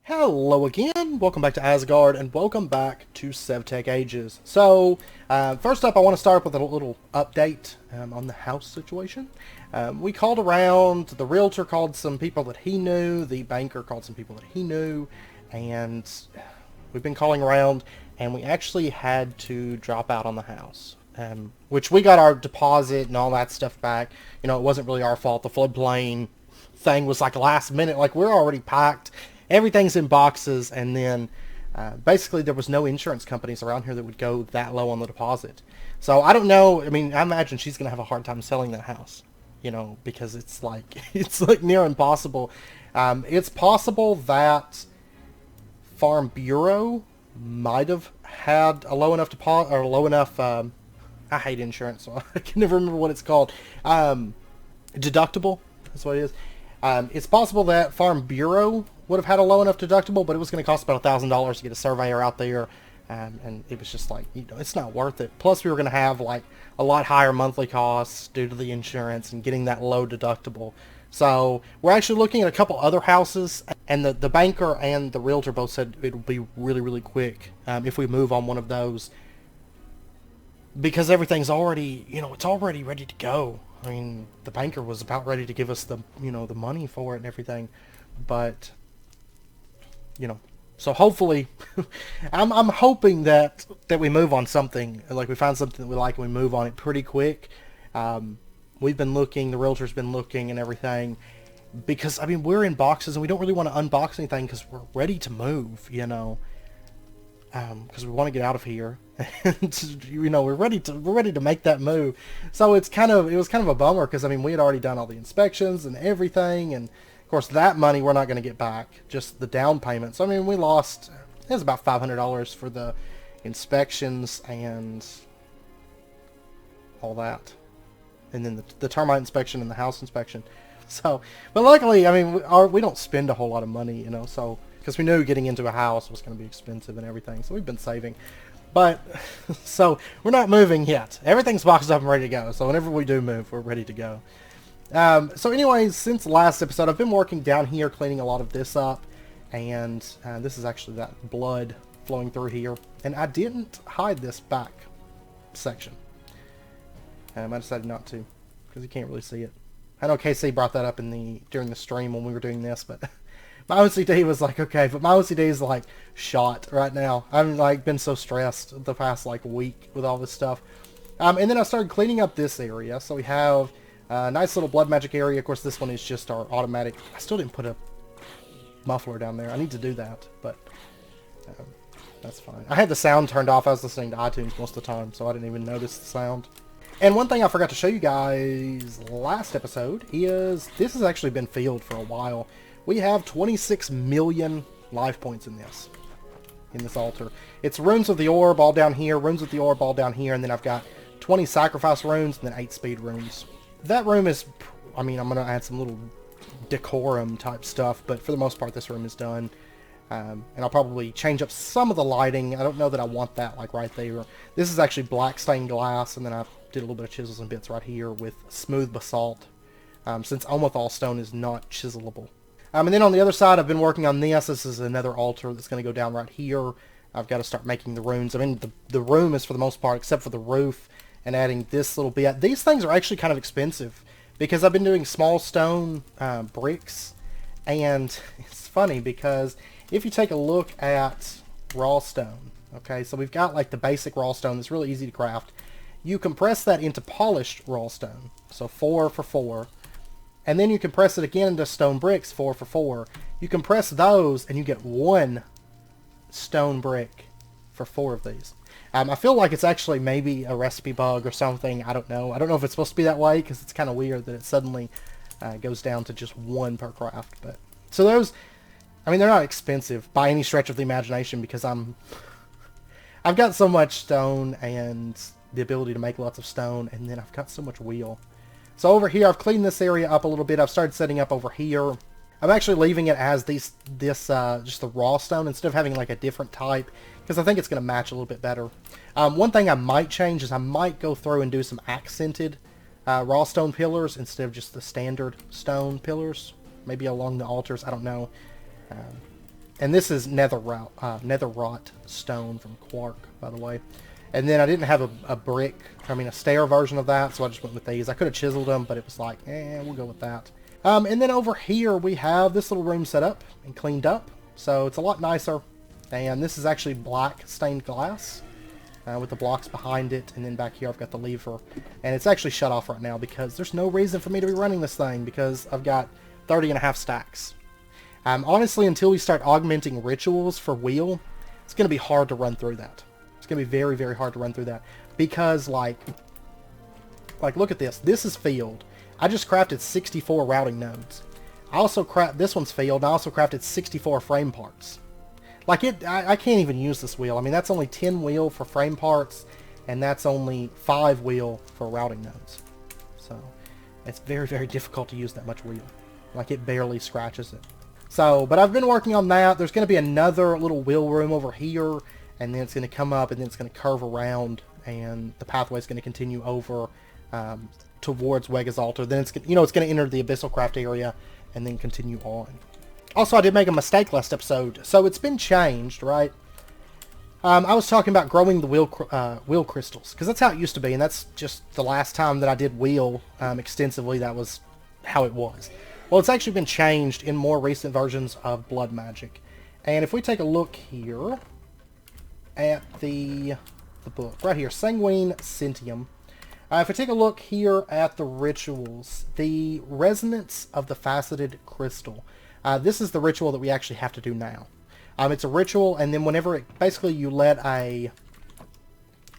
Hello again, welcome back to Asgard, and welcome back to SevTech Ages. So, first up I want to start with a little update on the house situation. We called around, the realtor called some people that he knew, the banker called some people that he knew, and we've been calling around, and we actually had to drop out on the house. Which we got our deposit and all that stuff back. You know, it wasn't really our fault. The floodplain thing was like last minute, like we're already packed. Everything's in boxes, and then basically there was no insurance companies around here that would go that low on the deposit. So I don't know. I mean, I imagine she's gonna have a hard time selling that house, you know, because it's like near impossible. It's possible that Farm Bureau might have had a low enough deposit or low enough. I hate insurance, so I can never remember what it's called. Deductible. That's what it is. It's possible that Farm Bureau would have had a low enough deductible, but it was going to cost about $1,000 to get a surveyor out there, and it was just like, you know, it's not worth it. Plus, we were going to have like a lot higher monthly costs due to the insurance and getting that low deductible. So we're actually looking at a couple other houses, and the banker and the realtor both said it'll be really, really quick if we move on one of those, because everything's already, you know, it's already ready to go. I mean, the banker was about ready to give us the, you know, the money for it and everything, but, you know, so hopefully, I'm hoping that we move on something, like we find something that we like and we move on it pretty quick. We've been looking, the realtor's been looking and everything, because, I mean, we're in boxes and we don't really want to unbox anything because we're ready to move, you know, because we want to get out of here. And, you know, we're ready to make that move. So it was kind of a bummer, because I mean, we had already done all the inspections and everything, and of course that money we're not going to get back, just the down payment. So I mean, we lost, it was about $500 for the inspections and all that, and then the termite inspection and the house inspection. So, but luckily, I mean, we don't spend a whole lot of money, you know, so, because we knew getting into a house was going to be expensive and everything, so we've been saving. But, so, we're not moving yet. Everything's boxed up and ready to go. So whenever we do move, we're ready to go. So anyways, since the last episode, I've been working down here, cleaning a lot of this up. And this is actually that blood flowing through here. And I didn't hide this back section. I decided not to, because you can't really see it. I know KC brought that up during the stream when we were doing this, but... my OCD was like, okay, but my OCD is like shot right now. I've like been so stressed the past like week with all this stuff. And then I started cleaning up this area. So we have a nice little blood magic area. Of course, this one is just our automatic. I still didn't put a muffler down there. I need to do that, but that's fine. I had the sound turned off. I was listening to iTunes most of the time, so I didn't even notice the sound. And one thing I forgot to show you guys last episode is this has actually been filled for a while. We have 26 million life points in this altar. It's runes of the orb all down here, runes of the orb all down here, and then I've got 20 sacrifice runes and then 8 speed runes. That room is, I mean, I'm going to add some little decorum type stuff, but for the most part this room is done. And I'll probably change up some of the lighting. I don't know that I want that like right there. This is actually black stained glass, and then I did a little bit of chisels and bits right here with smooth basalt, since Almothal stone is not chiselable. And then on the other side, I've been working on this. This is another altar that's going to go down right here. I've got to start making the runes. I mean, the room is for the most part, except for the roof, and adding this little bit. These things are actually kind of expensive, because I've been doing small stone bricks, and it's funny, because if you take a look at raw stone, okay, so we've got like the basic raw stone that's really easy to craft. You compress that into polished raw stone, so 4 for 4. And then you compress it again into stone bricks, 4 for 4. You compress those, and you get 1 stone brick for 4 of these. I feel like it's actually maybe a recipe bug or something. I don't know. I don't know if it's supposed to be that way, because it's kind of weird that it suddenly goes down to just 1 per craft. But so those, I mean, they're not expensive by any stretch of the imagination, because I've got so much stone and the ability to make lots of stone, and then I've got so much wheel. So over here, I've cleaned this area up a little bit. I've started setting up over here. I'm actually leaving it as just the raw stone instead of having like a different type, because I think it's going to match a little bit better. One thing I might change is I might go through and do some accented raw stone pillars instead of just the standard stone pillars. Maybe along the altars, I don't know. And this is netherrot stone from Quark, by the way. And then I didn't have a stair version of that, so I just went with these. I could have chiseled them, but it was like, we'll go with that. And then over here we have this little room set up and cleaned up, so it's a lot nicer. And this is actually black stained glass with the blocks behind it, and then back here I've got the lever. And it's actually shut off right now because there's no reason for me to be running this thing because I've got 30.5 stacks. Honestly, until we start augmenting rituals for wheel, it's going to be hard to run through that. It's going to be very, very hard to run through that because, like look at this. This is field. I just crafted 64 routing nodes. This one's field. I also crafted 64 frame parts. Like I can't even use this wheel. I mean, that's only 10 wheel for frame parts, and that's only 5 wheel for routing nodes. So it's very, very difficult to use that much wheel. Like, it barely scratches it. So, but I've been working on that. There's going to be another little wheel room over here, and then it's going to come up, and then it's going to curve around, and the pathway is going to continue over towards Wega's altar. Then it's going to enter the Abyssal Craft area, and then continue on. Also, I did make a mistake last episode, so it's been changed, right? I was talking about growing the wheel crystals, because that's how it used to be, and that's just the last time that I did wheel extensively. That was how it was. Well, it's actually been changed in more recent versions of Blood Magic. And if we take a look here at the book, right here, Sanguine Centium. If we take a look here at the rituals, the Resonance of the Faceted Crystal. This is the ritual that we actually have to do now. It's a ritual, and then whenever basically you let a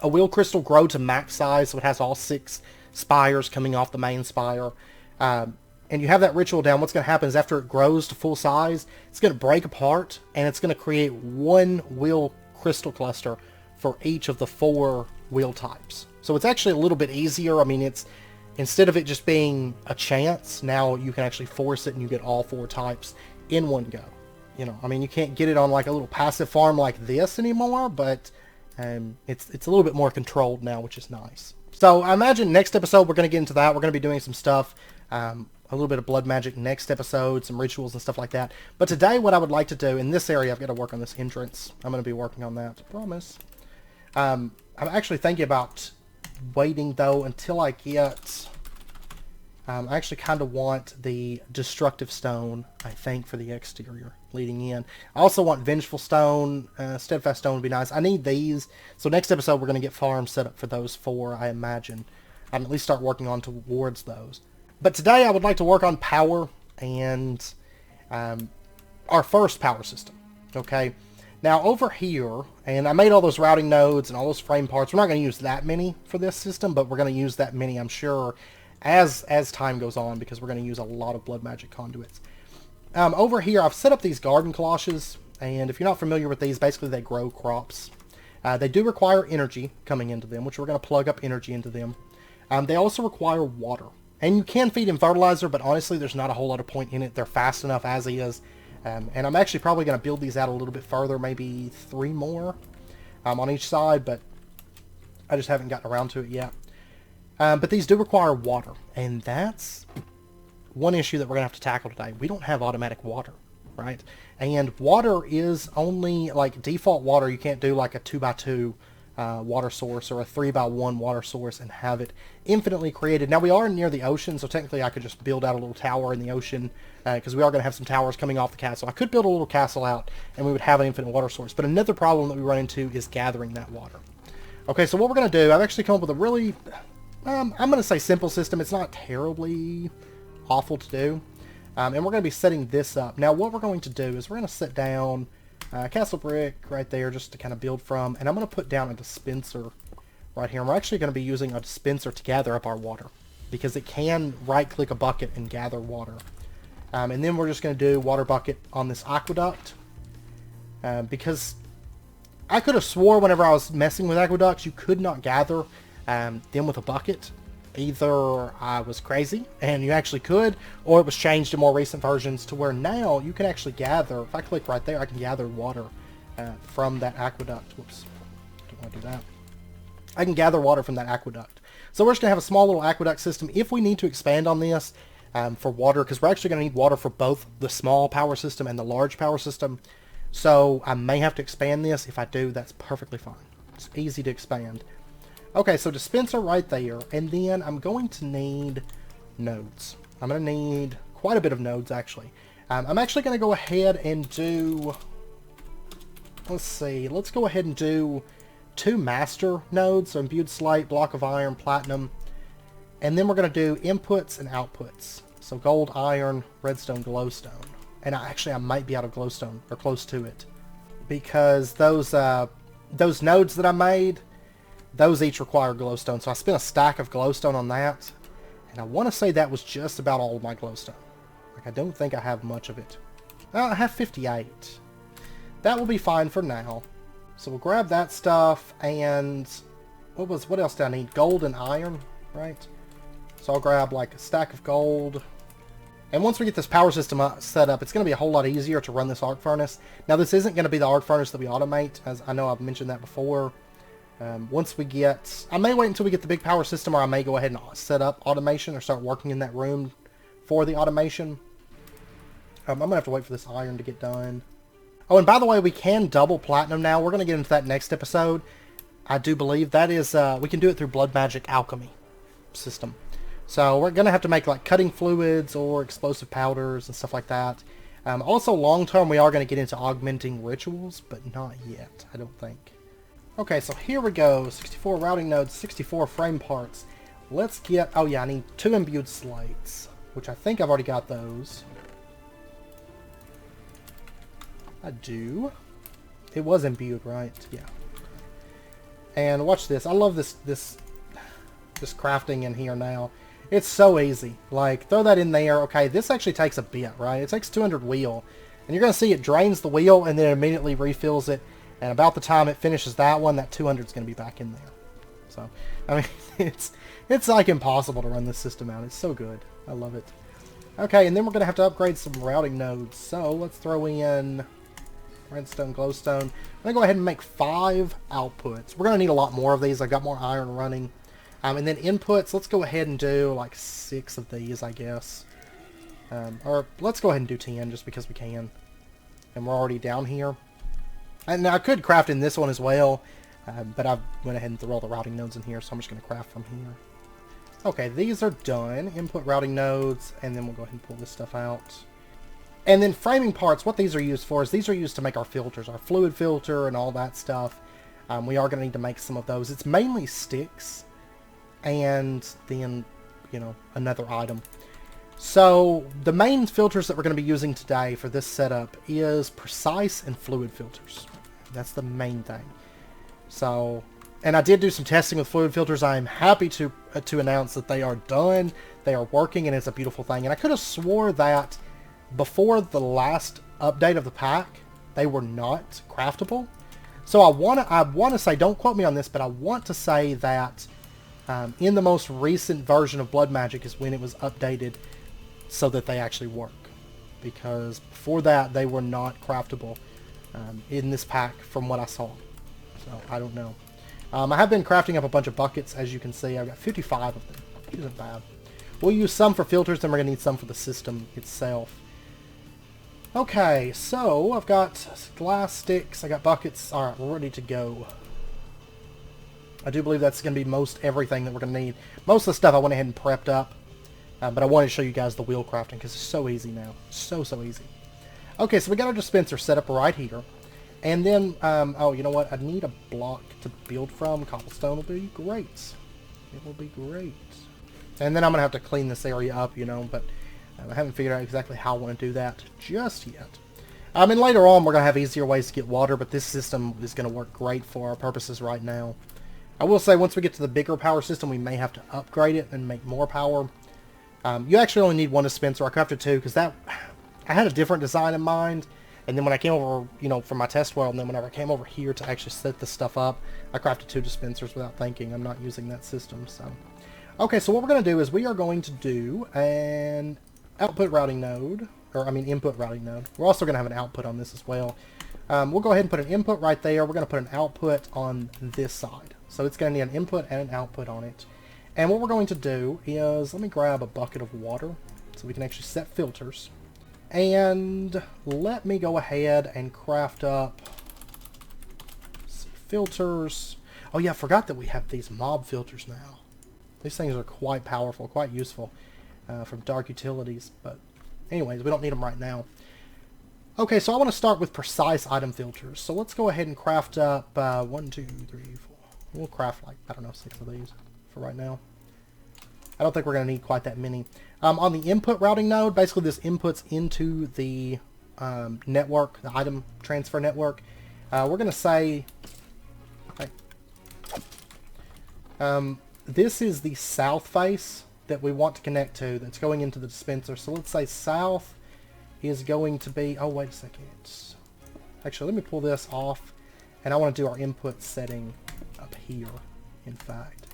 wheel crystal grow to max size, so it has all 6 spires coming off the main spire, and you have that ritual down, what's going to happen is after it grows to full size, it's going to break apart, and it's going to create 1 wheel crystal cluster for each of the 4 wheel types. So it's actually a little bit easier. I mean, it's instead of it just being a chance, now you can actually force it and you get all 4 types in one go. I mean, you can't get it on like a little passive farm like this anymore, but it's a little bit more controlled now, which is nice. So I imagine next episode we're going to get into that. We're going to be doing some stuff, a little bit of blood magic next episode, some rituals and stuff like that. But today what I would like to do in this area, I've got to work on this entrance. I'm going to be working on that, I promise. I'm actually thinking about waiting though until I get... I actually kind of want the destructive stone, I think, for the exterior leading in. I also want vengeful stone, steadfast stone would be nice. I need these. So next episode we're going to get farms set up for those 4, I imagine. I'll at least start working on towards those. But today I would like to work on power and our first power system. Okay. Now over here, and I made all those routing nodes and all those frame parts. We're not going to use that many for this system, but we're going to use that many, I'm sure, as time goes on, because we're going to use a lot of blood magic conduits. Over here, I've set up these garden cloches, and if you're not familiar with these, basically they grow crops. They do require energy coming into them, which we're going to plug up energy into them. They also require water. And you can feed them fertilizer, but honestly, there's not a whole lot of point in it. They're fast enough as is. And I'm actually probably going to build these out a little bit further, maybe 3 more on each side, but I just haven't gotten around to it yet. But these do require water, and that's one issue that we're going to have to tackle today. We don't have automatic water, right? And water is only, like, default water. You can't do, like, a 2x2 water source or a 3x1 water source and have it infinitely created. Now, we are near the ocean, so technically I could just build out a little tower in the ocean, because we are going to have some towers coming off the castle. I could build a little castle out, and we would have an infinite water source. But another problem that we run into is gathering that water. Okay, so what we're going to do, I've actually come up with a really... I'm going to say simple system. It's not terribly awful to do. And we're going to be setting this up. Now, what we're going to do is we're going to set down castle brick right there just to kind of build from. And I'm going to put down a dispenser right here. And we're actually going to be using a dispenser to gather up our water, because it can right-click a bucket and gather water. And then we're just going to do water bucket on this aqueduct. Because I could have swore whenever I was messing with aqueducts, you could not gather them with a bucket. Either I was crazy and you actually could, or it was changed in more recent versions to where now you can actually gather. If I click right there, I can gather water from that aqueduct. Whoops, don't want to do that. I can gather water from that aqueduct. So we're just going to have a small little aqueduct system if we need to expand on this for water, because we're actually going to need water for both the small power system and the large power system. So I may have to expand this. If I do, that's perfectly fine. It's easy to expand. Okay, so dispenser right there. And then I'm going to need nodes. I'm going to need quite a bit of nodes, actually. I'm actually going to go ahead and do... Let's see. Let's go ahead and do 2 master nodes. So imbued slate, block of iron, platinum. And then we're going to do inputs and outputs. So gold, iron, redstone, glowstone. And I might be out of glowstone, or close to it. Because those nodes that I made, those each require glowstone. So I spent a stack of glowstone on that. And I want to say that was just about all of my glowstone. Like, I don't think I have much of it. I have 58. That will be fine for now. So we'll grab that stuff, and what else do I need? Gold and iron, right? So I'll grab like a stack of gold. And once we get this power system set up, it's going to be a whole lot easier to run this arc furnace. Now this isn't going to be the arc furnace that we automate, as I know I've mentioned that before. Once we get... I may wait until we get the big power system, or I may go ahead and set up automation or start working in that room for the automation. I'm going to have to wait for this iron to get done. Oh, and by the way, we can double platinum now. We're going to get into that next episode. I do believe that is... we can do it through blood magic alchemy system. So we're going to have to make like cutting fluids or explosive powders and stuff like that. Also, long term, we are going to get into augmenting rituals, but not yet, I don't think. Okay, so here we go. 64 routing nodes, 64 frame parts. Let's get... Oh yeah, I need 2 imbued slates, which I think I've already got those. I do. It was imbued, right? Yeah. And watch this. I love this crafting in here now. It's so easy. Like, throw that in there. Okay, this actually takes a bit, right? It takes 200 wheel. And you're going to see it drains the wheel and then it immediately refills it. And about the time it finishes that one, that 200 is going to be back in there. So, I mean, it's like impossible to run this system out. It's so good. I love it. Okay, and then we're going to have to upgrade some routing nodes. So, let's throw in redstone, glowstone. I'm going to go ahead and make 5 outputs. We're going to need a lot more of these. I've got more iron running. And then inputs, let's go ahead and do like 6 of these, I guess. Or let's go ahead and do 10 just because we can. And we're already down here. And I could craft in this one as well, but I went ahead and threw all the routing nodes in here, so I'm just going to craft from here. Okay, these are done. Input routing nodes, and then we'll go ahead and pull this stuff out. And then framing parts, what these are used for is these are used to make our filters, our fluid filter and all that stuff. We are going to need to make some of those. It's mainly sticks and then, you know, another item. So the main filters that we're going to be using today for this setup is precise and fluid filters. That's the main thing. So, and I did do some testing with fluid filters. I am happy to announce that they are done. They are working, and it's a beautiful thing. And I could have swore that before the last update of the pack, they were not craftable. So I want to say, don't quote me on this, but I want to say that in the most recent version of Blood Magic is when it was updated so that they actually work. Because before that, they were not craftable in this pack from what I saw. So, I don't know. I have been crafting up a bunch of buckets, as you can see. I've got 55 of them, which isn't bad. We'll use some for filters, then we're going to need some for the system itself. Okay, so I've got glass sticks, I got buckets. Alright, we're ready to go. I do believe that's going to be most everything that we're going to need. Most of the stuff I went ahead and prepped up. But I wanted to show you guys the wheel crafting because it's so easy now. So easy. Okay, so we got our dispenser set up right here. And then, oh, you know what? I need a block to build from. Cobblestone will be great. It will be great. And then I'm going to have to clean this area up, you know, but I haven't figured out exactly how I want to do that just yet. And later on, we're going to have easier ways to get water, but this system is going to work great for our purposes right now. I will say, once we get to the bigger power system, we may have to upgrade it and make more power. You actually only need 1 dispenser. I crafted 2 because I had a different design in mind. And then when I came over, you know, for my test world, and then whenever I came over here to actually set this stuff up, I crafted 2 dispensers without thinking. I'm not using that system, so. Okay, so what we're going to do is we are going to do an output routing node, or I mean input routing node. We're also going to have an output on this as well. We'll go ahead and put an input right there. We're going to put an output on this side. So it's going to need an input and an output on it. And what we're going to do is, let me grab a bucket of water so we can actually set filters. And let me go ahead and craft up some filters. Oh yeah, I forgot that we have these mob filters now. These things are quite powerful, quite useful from Dark Utilities. But anyways, we don't need them right now. Okay, so I want to start with precise item filters. So let's go ahead and craft up 1, 2, 3, 4. We'll craft like, I don't know, 6 of these for right now. I don't think we're going to need quite that many. On the input routing node, basically this inputs into the network, the item transfer network. We're going to say, this is the south face that we want to connect to that's going into the dispenser. So let's say south is going to be, oh wait a second. Actually, let me pull this off, and I want to do our input setting up here, in fact.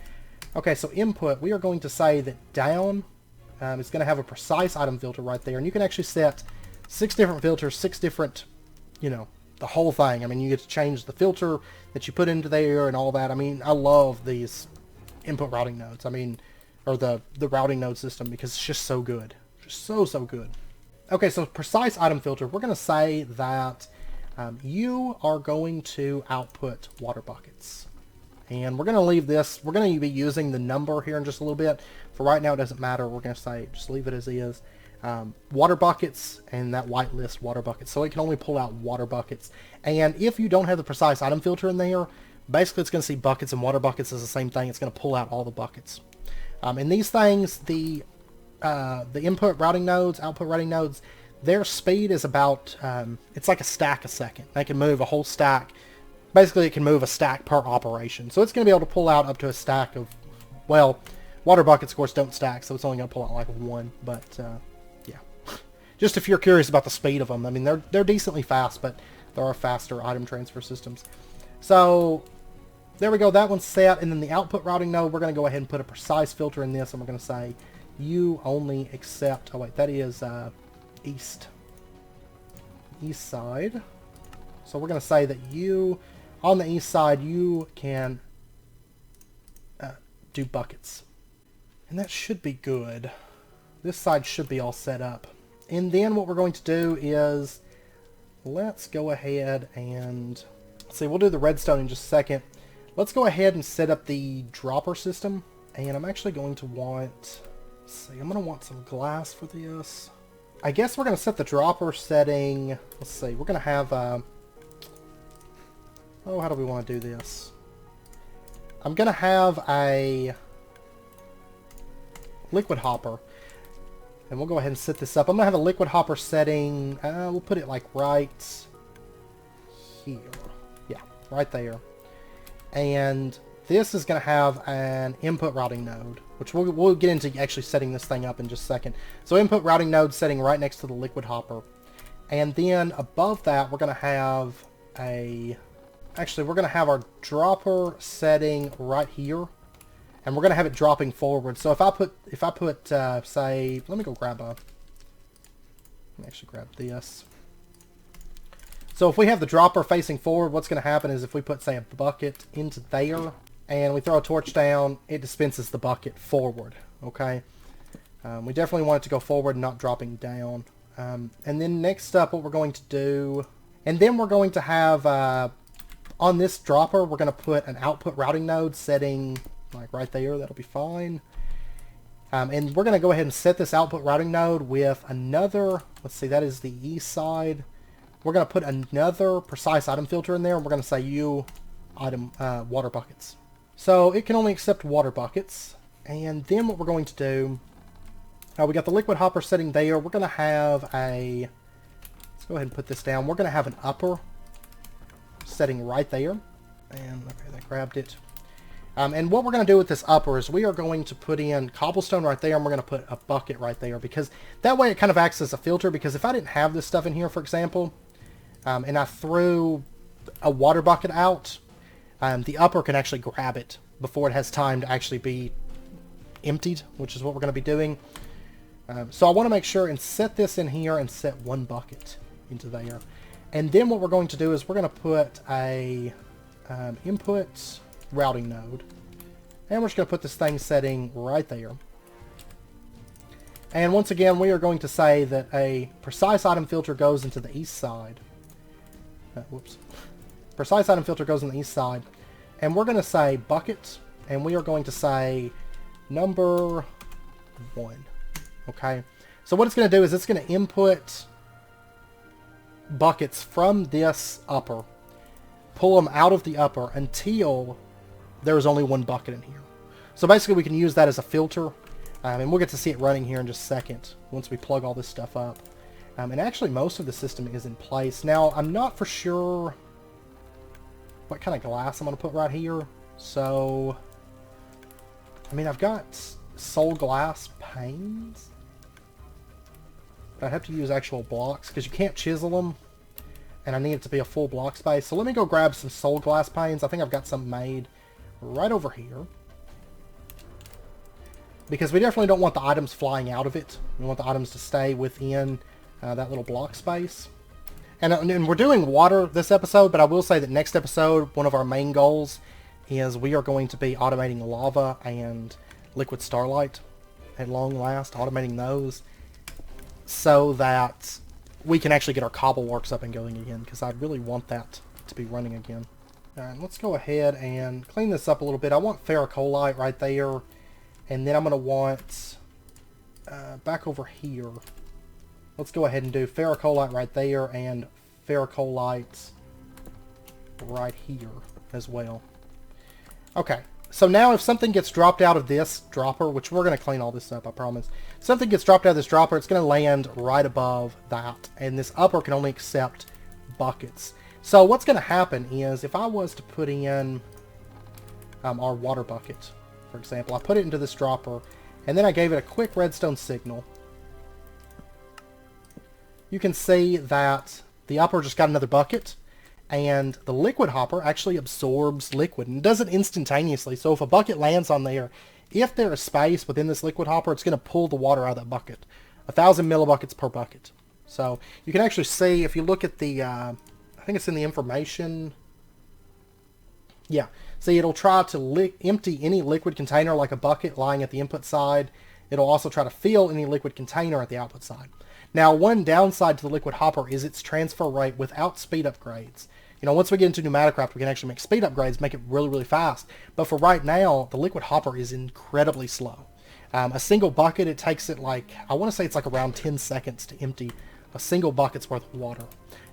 Okay, so input, we are going to say that down is going to have a precise item filter right there, and you can actually set 6 different filters, 6 different, you know, the whole thing. I mean, you get to change the filter that you put into there and all that. I mean, I love these input routing nodes. I mean, or the routing node system, because it's just so good. Just so good. Okay, so precise item filter, we're going to say that you are going to output water buckets. And we're going to leave this, we're going to be using the number here in just a little bit. For right now, it doesn't matter. We're going to say, just leave it as is. Water buckets, and that white list water buckets. So it can only pull out water buckets. And if you don't have the precise item filter in there, basically it's going to see buckets and water buckets as the same thing. It's going to pull out all the buckets. And these things, the input routing nodes, output routing nodes, their speed is about, it's like a stack a second. They can move a whole stack. Basically, it can move a stack per operation. So it's going to be able to pull out up to a stack of, well, water buckets, of course, don't stack, so it's only going to pull out like 1. But, yeah. Just if you're curious about the speed of them. I mean, they're decently fast, but there are faster item transfer systems. So, there we go. That one's set. And then the output routing node, we're going to go ahead and put a precise filter in this, and we're going to say, you only accept, oh wait, that is east side. So we're going to say that you, on the east side, you can do buckets. And that should be good. This side should be all set up. And then what we're going to do is, let's go ahead and, let's see, we'll do the redstone in just a second. Let's go ahead and set up the dropper system. And I'm actually going to want, let's see, I'm going to want some glass for this. I guess we're going to set the dropper setting, let's see, we're going to have, oh, how do we want to do this? I'm going to have a liquid hopper. And we'll go ahead and set this up. I'm going to have a liquid hopper setting, we'll put it like right here. Yeah, right there. And this is going to have an input routing node, which we'll get into actually setting this thing up in just a second. So input routing node setting right next to the liquid hopper. And then above that, we're going to have actually, we're going to have our dropper setting right here. And we're going to have it dropping forward. So if I put, say, let me actually grab this. So if we have the dropper facing forward, what's going to happen is if we put, say, a bucket into there, and we throw a torch down, it dispenses the bucket forward, okay? We definitely want it to go forward and not dropping down. And then next up, what we're going to do, and then we're going to have, on this dropper, we're going to put an output routing node setting, like right there, that'll be fine. And we're going to go ahead and set this output routing node with another, let's see, that is the east side. We're going to put another precise item filter in there, and we're going to say item water buckets. So it can only accept water buckets. And then what we're going to do, we got the liquid hopper setting there. We're going to have let's go ahead and put this down. We're going to have an upper setting right there. And okay, that grabbed it. And what we're going to do with this upper is we are going to put in cobblestone right there, and we're going to put a bucket right there, because that way it kind of acts as a filter. Because if I didn't have this stuff in here, for example, and I threw a water bucket out, the upper can actually grab it before it has time to actually be emptied, which is what we're going to be doing. So I want to make sure and set this in here and set 1 bucket into there. And then what we're going to do is we're going to put a input routing node, and we're just going to put this thing setting right there. And once again, we are going to say that a precise item filter goes into the east side. Whoops. Precise item filter goes on the east side. And we're going to say bucket, and we are going to say number 1. Okay? So what it's going to do is it's going to input buckets from this upper, pull them out of the upper until there is only 1 bucket in here. So basically we can use that as a filter, and we'll get to see it running here in just a second once we plug all this stuff up. And actually most of the system is in place. Now I'm not for sure what kind of glass I'm going to put right here. So, I mean, I've got soul glass panes, but I have to use actual blocks because you can't chisel them, and I need it to be a full block space. So let me go grab some soul glass panes. I think I've got some made right over here, because we definitely don't want the items flying out of it. We want the items to stay within that little block space. And we're doing water this episode, but I will say that next episode, one of our main goals is we are going to be automating lava and liquid starlight at long last, automating those so that we can actually get our cobble works up and going again, because I really want that to be running again. Alright, let's go ahead and clean this up a little bit. I want ferrocolite right there, and then I'm going to want back over here. Let's go ahead and do ferrocolite right there and ferrocolite right here as well. Okay, so now if something gets dropped out of this dropper, which we're going to clean all this up, I promise. If something gets dropped out of this dropper, it's going to land right above that, and this upper can only accept buckets. So what's going to happen is if I was to put in our water bucket, for example, I put it into this dropper, and then I gave it a quick redstone signal. You can see that the upper just got another bucket, and the liquid hopper actually absorbs liquid and does it instantaneously. So if a bucket lands on there, if there is space within this liquid hopper, it's going to pull the water out of that bucket. 1,000 millibuckets per bucket. So you can actually see, if you look at the, I think it's in the information. Yeah, see, it'll try to empty any liquid container like a bucket lying at the input side. It'll also try to fill any liquid container at the output side. Now, one downside to the liquid hopper is its transfer rate without speed upgrades. You know, once we get into Pneumaticraft, we can actually make speed upgrades, make it really, really fast. But for right now, the liquid hopper is incredibly slow. A single bucket, it takes it like, I want to say it's like around 10 seconds to empty a single bucket's worth of water.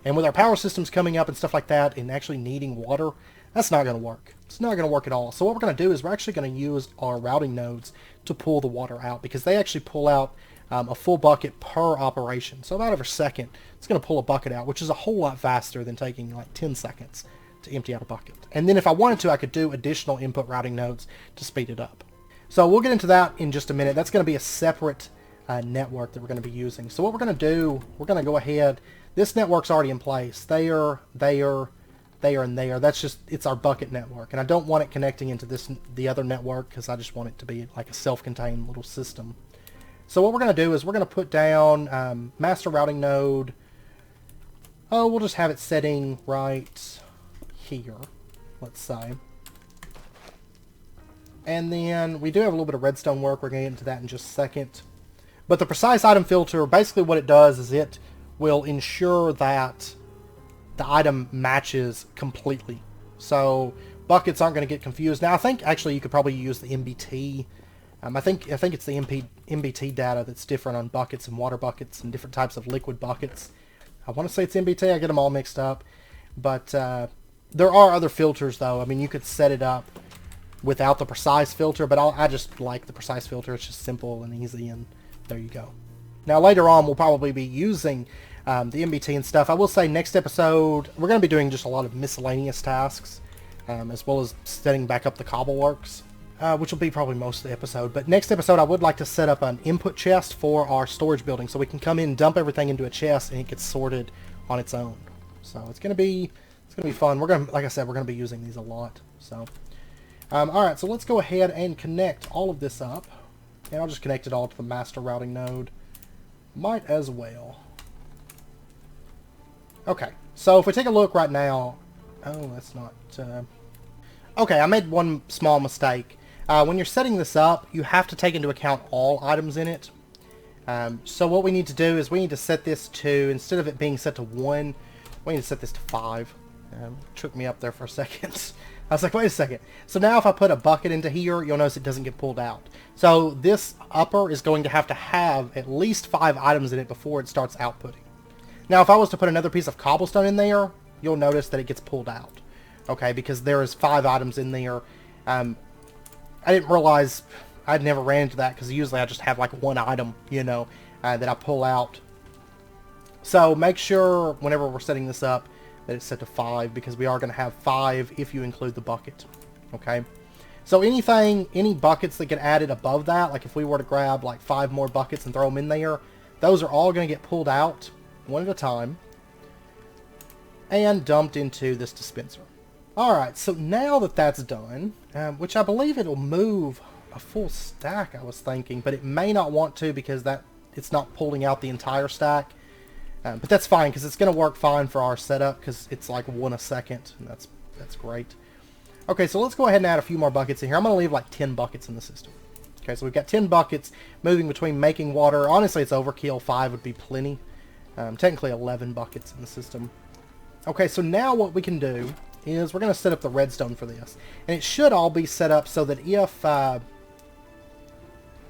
And with our power systems coming up and stuff like that, and actually needing water, that's not going to work. It's not going to work at all. So what we're going to do is we're actually going to use our routing nodes to pull the water out, because they actually pull out a full bucket per operation. So about every second, it's going to pull a bucket out, which is a whole lot faster than taking like 10 seconds to empty out a bucket. And then if I wanted to, I could do additional input routing nodes to speed it up. So we'll get into that in just a minute. That's going to be a separate network that we're going to be using. So what we're going to do, we're going to go ahead. This network's already in place. Thayer, and Thayer. That's just, it's our bucket network. And I don't want it connecting into the other network, because I just want it to be like a self-contained little system. So what we're going to do is we're going to put down master routing node. Oh, we'll just have it setting right here, let's say. And then we do have a little bit of redstone work. We're going to get into that in just a second. But the precise item filter, basically what it does is it will ensure that the item matches completely. So buckets aren't going to get confused. Now I think actually you could probably use the MBT. I think it's the MBT data that's different on buckets and water buckets and different types of liquid buckets. I want to say it's MBT. I get them all mixed up. But there are other filters though. I mean, you could set it up without the precise filter, but I just like the precise filter. It's just simple and easy, and there you go. Now later on we'll probably be using the MBT and stuff. I will say next episode we're going to be doing just a lot of miscellaneous tasks, as well as setting back up the cobble works. Which will be probably most of the episode. But next episode I would like to set up an input chest for our storage building, so we can come in, dump everything into a chest, and it gets sorted on its own. So it's gonna be fun. We're gonna, like I said, we're gonna be using these a lot. So alright, so let's go ahead and connect all of this up. And I'll just connect it all to the master routing node. Might as well. Okay, so if we take a look right now, oh, that's not okay, I made one small mistake. When you're setting this up, you have to take into account all items in it. So what we need to do is we need to set this to, instead of it being set to 1, we need to set this to 5. Took me up there for a second. I was like, wait a second. So now if I put a bucket into here, you'll notice it doesn't get pulled out. So this upper is going to have at least 5 items in it before it starts outputting. Now if I was to put another piece of cobblestone in there, you'll notice that it gets pulled out. Okay, because there is 5 items in there. I didn't realize, I'd never ran into that, because usually I just have like 1 item, you know, that I pull out. So make sure whenever we're setting this up that it's set to 5, because we are going to have 5 if you include the bucket. Okay, so any buckets that get added above that, like if we were to grab like 5 more buckets and throw them in there, those are all going to get pulled out one at a time and dumped into this dispenser. Alright, so now that that's done, which I believe it'll move a full stack, I was thinking, but it may not want to because it's not pulling out the entire stack. But that's fine, because it's going to work fine for our setup, because it's like 1 a second, and that's great. Okay, so let's go ahead and add a few more buckets in here. I'm going to leave like 10 buckets in the system. Okay, so we've got 10 buckets moving between making water. Honestly, it's overkill. 5 would be plenty. Technically 11 buckets in the system. Okay, so now what we can do is we're going to set up the redstone for this. And it should all be set up so that if...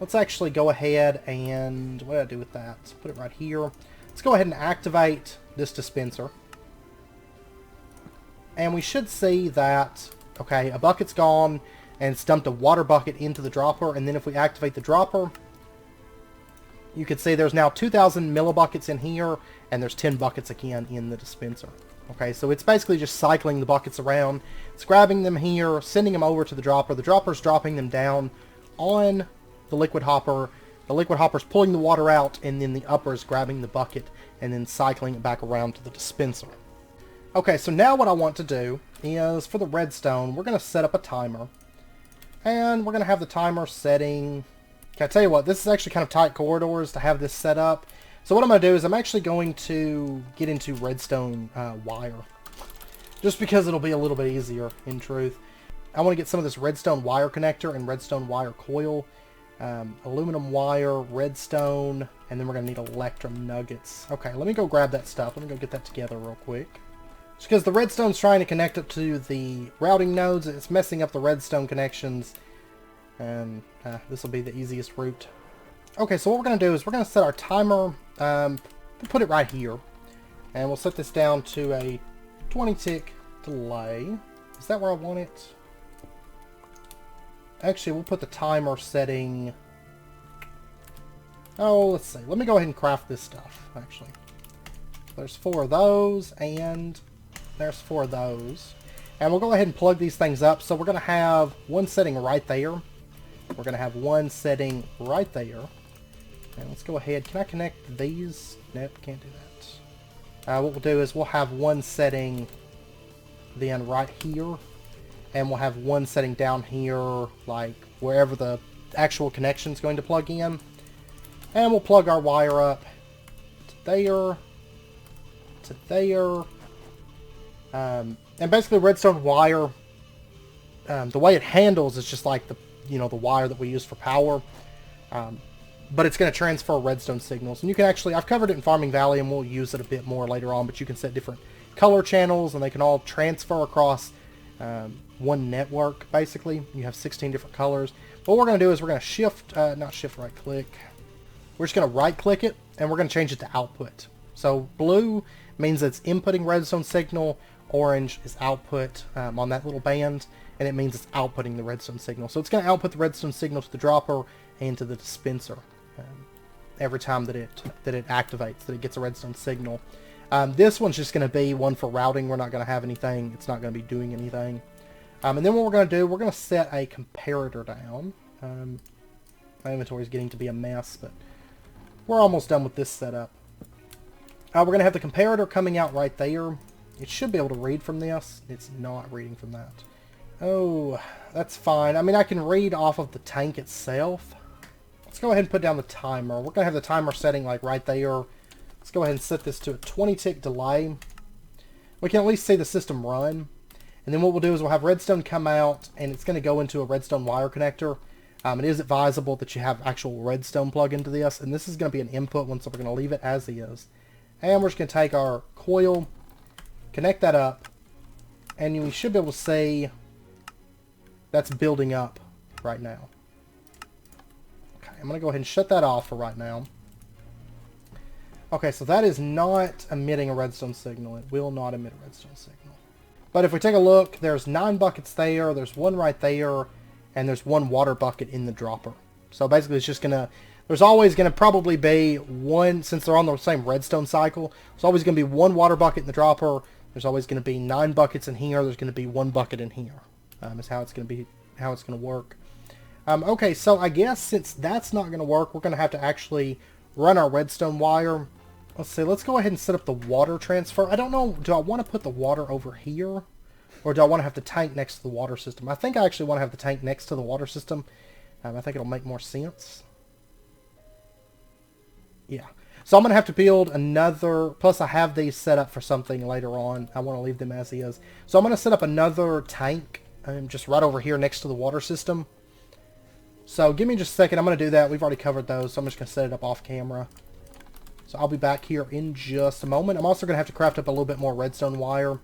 let's actually go ahead and... What did I do with that? Let's put it right here. Let's go ahead and activate this dispenser. And we should see that, okay, a bucket's gone and it's dumped a water bucket into the dropper. And then if we activate the dropper, you can see there's now 2,000 millibuckets in here, and there's 10 buckets again in the dispenser. Okay, so it's basically just cycling the buckets around. It's grabbing them here, sending them over to the dropper. The dropper's dropping them down on the liquid hopper. The liquid hopper's pulling the water out, and then the upper is grabbing the bucket and then cycling it back around to the dispenser. Okay, so now what I want to do is, for the redstone, we're going to set up a timer. And we're going to have the timer setting... Okay, I tell you what, this is actually kind of tight corridors to have this set up. So what I'm going to do is I'm actually going to get into Redstone Wire. Just because it'll be a little bit easier, in truth. I want to get some of this Redstone Wire connector and Redstone Wire coil. Aluminum wire, redstone, and then we're going to need electrum nuggets. Okay, let me go grab that stuff. Let me go get that together real quick. Just because the redstone's trying to connect up to the routing nodes, it's messing up the redstone connections. And this will be the easiest route. Okay, so what we're going to do is we're going to set our timer, we'll put it right here. And we'll set this down to a 20 tick delay. Is that where I want it? Actually, we'll put the timer setting... Oh, let's see. Let me go ahead and craft this stuff, actually. There's 4 of those, and there's 4 of those. And we'll go ahead and plug these things up. So we're going to have one setting right there. We're going to have one setting right there. And let's go ahead. Can I connect these? Nope, can't do that. What we'll do is we'll have one setting then right here. And we'll have one setting down here, like wherever the actual connection is going to plug in. And we'll plug our wire up to there, to there. And basically Redstone Wire, the way it handles is just like the wire that we use for power. But it's going to transfer redstone signals. And you can actually, I've covered it in Farming Valley and we'll use it a bit more later on, but you can set different color channels and they can all transfer across one network, basically. You have 16 different colors. What we're going to do is we're going to shift, not shift, right click. We're just going to right click it and we're going to change it to output. So blue means it's inputting redstone signal, orange is output on that little band, and it means it's outputting the redstone signal. So it's going to output the redstone signal to the dropper and to the dispenser every time that it activates, that it gets a redstone signal. This one's just going to be one for routing. We're not going to have anything. It's not going to be doing anything. And then what we're going to do, we're going to set a comparator down. My inventory is getting to be a mess, but we're almost done with this setup. We're going to have the comparator coming out right there. It should be able to read from this. It's not reading from that. Oh, that's fine. I mean, I can read off of the tank itself. Let's go ahead and put down the timer. We're going to have the timer setting like right there. Let's go ahead and set this to a 20 tick delay. We can at least see the system run. And then what we'll do is we'll have redstone come out, and it's going to go into a redstone wire connector. It is advisable that you have actual redstone plug into this, and this is going to be an input one, so we're going to leave it as is. And we're just going to take our coil, connect that up, and we should be able to see that's building up right now. Okay, I'm going to go ahead and shut that off for right now. Okay, so that is not emitting a redstone signal. It will not emit a redstone signal. But if we take a look, there's 9 buckets there, there's one right there, and there's one water bucket in the dropper. So basically it's just going to, there's always going to probably be one, since they're on the same redstone cycle, there's always going to be one water bucket in the dropper. There's always going to be 9 buckets in here. There's going to be 1 bucket in here. Is how it's going to be, how it's going to work. Okay, so I guess since that's not going to work, we're going to have to actually run our redstone wire. Let's see, let's go ahead and set up the water transfer. I don't know, do I want to put the water over here? Or do I want to have the tank next to the water system? I think I actually want to have the tank next to the water system. I think it'll make more sense. Yeah. So I'm going to have to build another... Plus I have these set up for something later on. I want to leave them as is. So I'm going to set up another tank just right over here next to the water system. So give me just a second. I'm going to do that. We've already covered those. So I'm just going to set it up off camera. So I'll be back here in just a moment. I'm also going to have to craft up a little bit more redstone wire.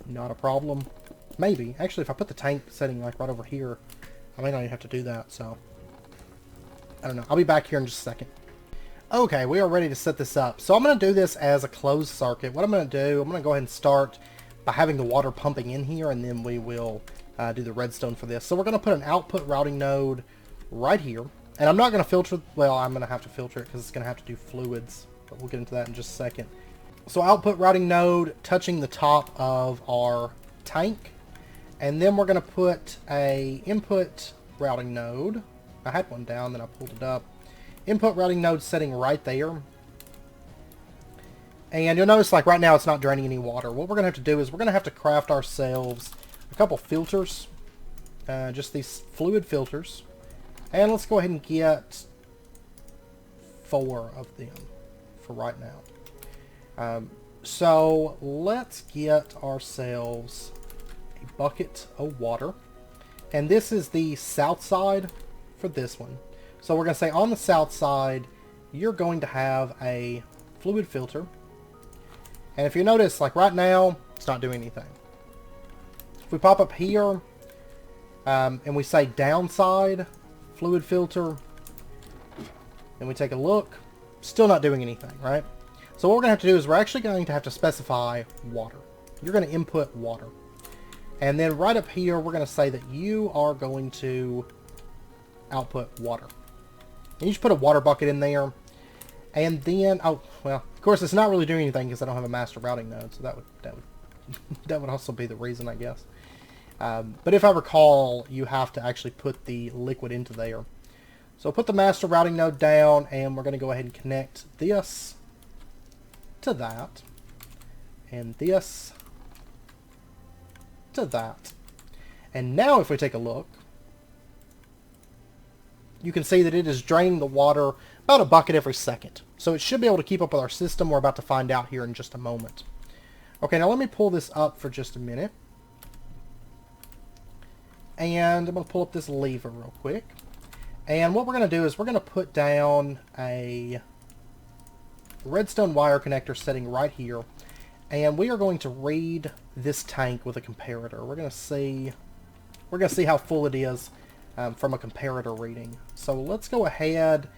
Not a problem. Maybe. Actually, if I put the tank setting like right over here, I may not even have to do that, so... I don't know. I'll be back here in just a second. Okay, we are ready to set this up. So I'm going to do this as a closed circuit. What I'm going to do, I'm going to go ahead and start by having the water pumping in here, and then we will do the redstone for this. So we're going to put an output routing node right here. And I'm not going to filter... Well, I'm going to have to filter it because it's going to have to do fluids. But we'll get into that in just a second. So output routing node touching the top of our tank. And then we're going to put a input routing node. I had one down, then I pulled it up. Input routing node setting right there. And you'll notice like right now it's not draining any water. What we're going to have to do is we're going to have to craft ourselves a couple filters. Just these fluid filters. And let's go ahead and get 4 of them for right now. So let's get ourselves a bucket of water. And this is the south side for this one. So we're going to say on the south side, you're going to have a fluid filter. And if you notice, like right now, it's not doing anything. If we pop up here, and we say downside, fluid filter, and we take a look, still not doing anything, right? So what we're going to have to do is we're actually going to have to specify water. You're going to input water. And then right up here, we're going to say that you are going to output water. And you just put a water bucket in there. And then, oh, well, of course, it's not really doing anything because I don't have a master routing node. So that would also be the reason, I guess. But if I recall, you have to actually put the liquid into there. So put the master routing node down, and we're going to go ahead and connect this to that, and this to that. And now if we take a look, you can see that it is draining the water about a bucket every second. So it should be able to keep up with our system. We're about to find out here in just a moment. Okay, now let me pull this up for just a minute. And I'm going to pull up this lever real quick. And what we're going to do is we're going to put down a redstone wire connector setting right here. And we are going to read this tank with a comparator. We're going to see how full it is from a comparator reading. So let's go ahead,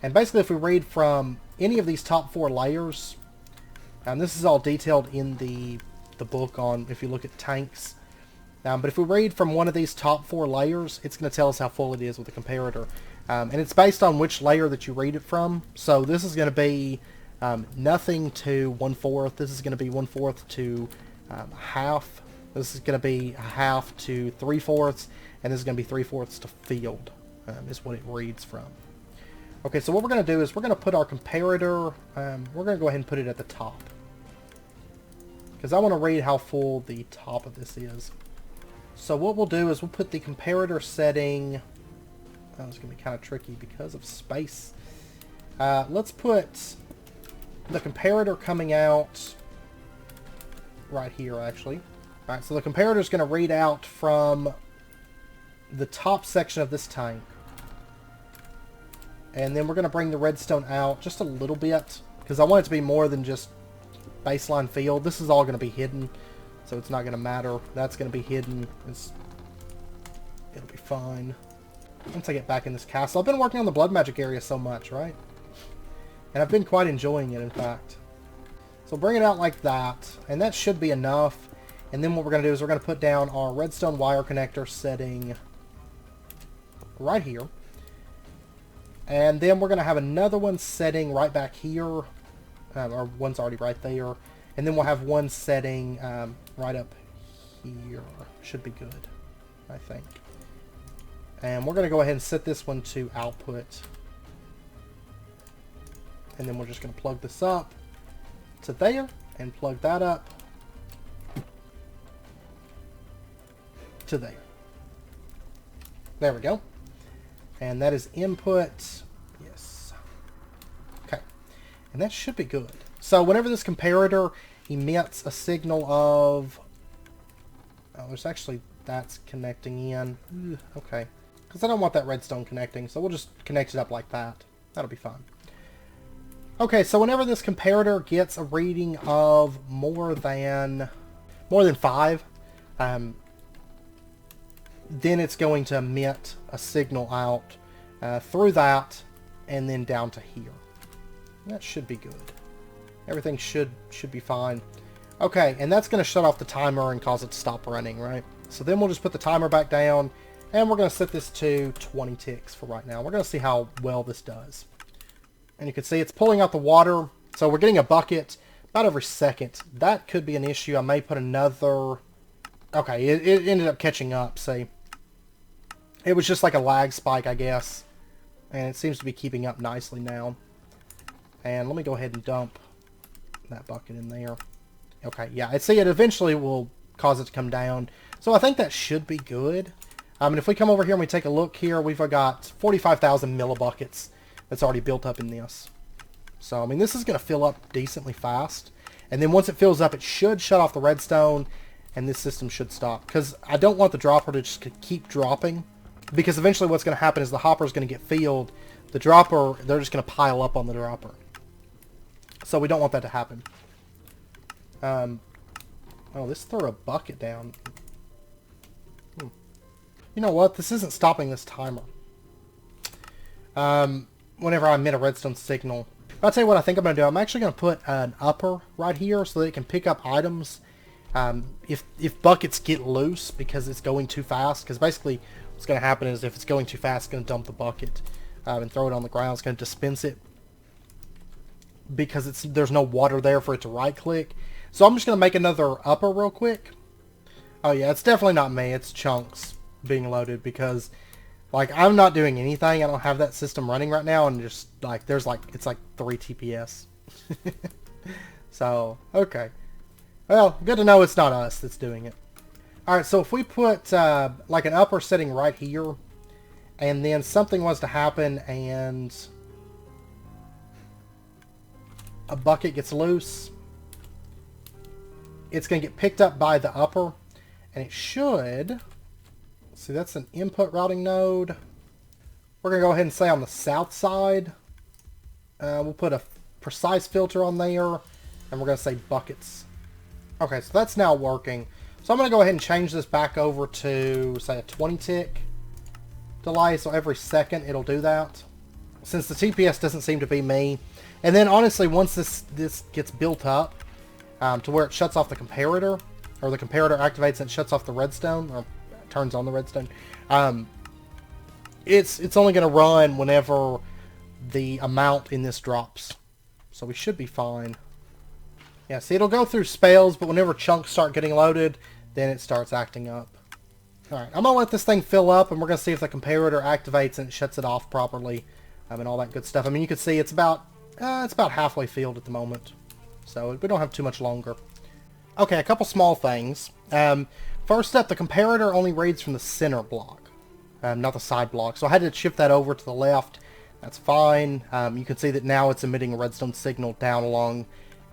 and basically if we read from any of these top 4 layers, and this is all detailed in the book on if you look at tanks. But if we read from one of these top 4 layers, it's going to tell us how full it is with a comparator. And it's based on which layer that you read it from. So this is going to be nothing to 1/4. This is going to be 1/4 to half. This is going to be half to 3/4. And this is going to be 3/4 to field, is what it reads from. Okay, so what we're going to do is we're going to put our comparator, we're going to go ahead and put it at the top. Because I want to read how full the top of this is. So what we'll do is we'll put the comparator setting... Oh, it's going to be kind of tricky because of space. Let's put the comparator coming out right here, actually. Alright, so the comparator is going to read out from the top section of this tank. And then we're going to bring the redstone out just a little bit, because I want it to be more than just baseline field. This is all going to be hidden, so it's not going to matter. That's going to be hidden. It'll be fine. Once I get back in this castle. I've been working on the blood magic area so much, right? And I've been quite enjoying it, in fact. So bring it out like that, and that should be enough. And then what we're going to do is we're going to put down our redstone wire connector setting right here. And then we're going to have another one setting right back here. Or one's already right there. And then we'll have one setting right up here. Should be good, I think. And we're going to go ahead and set this one to output. And then we're just going to plug this up to there. And plug that up to there. There we go. And that is input. Yes. Okay. And that should be good. So whenever this comparator emits a signal of... Oh, there's actually... That's connecting in. Okay. Because I don't want that redstone connecting, so we'll just connect it up like that. That'll be fine. Okay, so whenever this comparator gets a reading of more than 5, then it's going to emit a signal out through that and then down to here. That should be good. Everything should be fine. Okay, and that's going to shut off the timer and cause it to stop running, right? So then we'll just put the timer back down, and we're going to set this to 20 ticks for right now. We're going to see how well this does. And you can see it's pulling out the water. So we're getting a bucket about every second. That could be an issue. I may put another... Okay, it ended up catching up, see. It was just like a lag spike, I guess. And it seems to be keeping up nicely now. And let me go ahead and dump that bucket in there. Okay, yeah, see, it eventually will cause it to come down. So I think that should be good. And if we come over here and we take a look here, we've got 45,000 millibuckets that's already built up in this. So, I mean, this is going to fill up decently fast. And then once it fills up, it should shut off the redstone, and this system should stop. Because I don't want the dropper to just keep dropping. Because eventually what's going to happen is the hopper is going to get filled. The dropper, they're just going to pile up on the dropper. So we don't want that to happen. Oh, this threw a bucket down. You know what? This isn't stopping this timer. Whenever I emit a redstone signal. I'll tell you what I think I'm going to do. I'm actually going to put an upper right here so that it can pick up items if buckets get loose because it's going too fast. Because basically what's going to happen is if it's going too fast, it's going to dump the bucket and throw it on the ground. It's going to dispense it because there's no water there for it to right click. So I'm just going to make another upper real quick. Oh yeah, it's definitely not me. It's chunks being loaded because like I'm not doing anything. I don't have that system running right now, and just like it's like 3 TPS. So okay, well, good to know it's not us that's doing it. All right, so if we put like an upper setting right here, and then something was to happen and a bucket gets loose, it's going to get picked up by the upper, and it should... See, that's an input routing node. We're going to go ahead and say on the south side, we'll put a precise filter on there, and we're going to say buckets. Okay, so that's now working. So I'm going to go ahead and change this back over to, say, a 20 tick delay, so every second it'll do that. Since the TPS doesn't seem to be me. And then, honestly, once this gets built up to where it shuts off the comparator, or the comparator activates and shuts off the redstone, or turns on the redstone, it's only going to run whenever the amount in this drops. So we should be fine. Yeah, see, it'll go through spells, but whenever chunks start getting loaded, then it starts acting up. Alright, I'm going to let this thing fill up, and we're going to see if the comparator activates and it shuts it off properly, and all that good stuff. I mean, you can see it's about halfway filled at the moment. So we don't have too much longer. Okay, a couple small things. First up, the comparator only reads from the center block, not the side block. So I had to shift that over to the left. That's fine. You can see that now it's emitting a redstone signal down along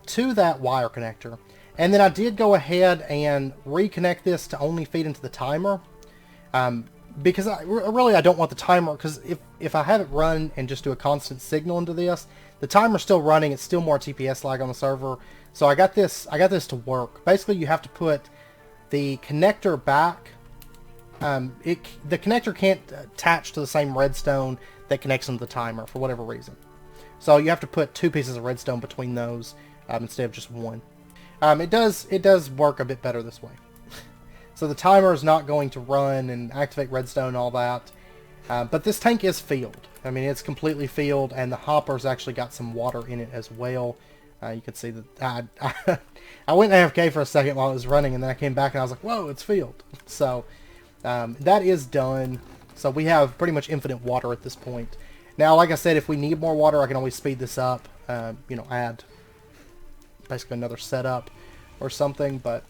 to that wire connector. And then I did go ahead and reconnect this to only feed into the timer. because I don't want the timer, because if I have it run and just do a constant signal into this, the timer's still running. It's still more TPS lag on the server. So I got this to work. Basically, you have to put the connector back. The connector can't attach to the same redstone that connects into the timer for whatever reason. So you have to put 2 pieces of redstone between those instead of just 1. It does work a bit better this way. So the timer is not going to run and activate redstone and all that. But this tank is filled. I mean, it's completely filled, and the hopper's actually got some water in it as well. You can see that I went AFK for a second while it was running, and then I came back and I was like, whoa, it's filled. So that is done. So we have pretty much infinite water at this point. Now, like I said, if we need more water, I can always speed this up, you know, add basically another setup or something, but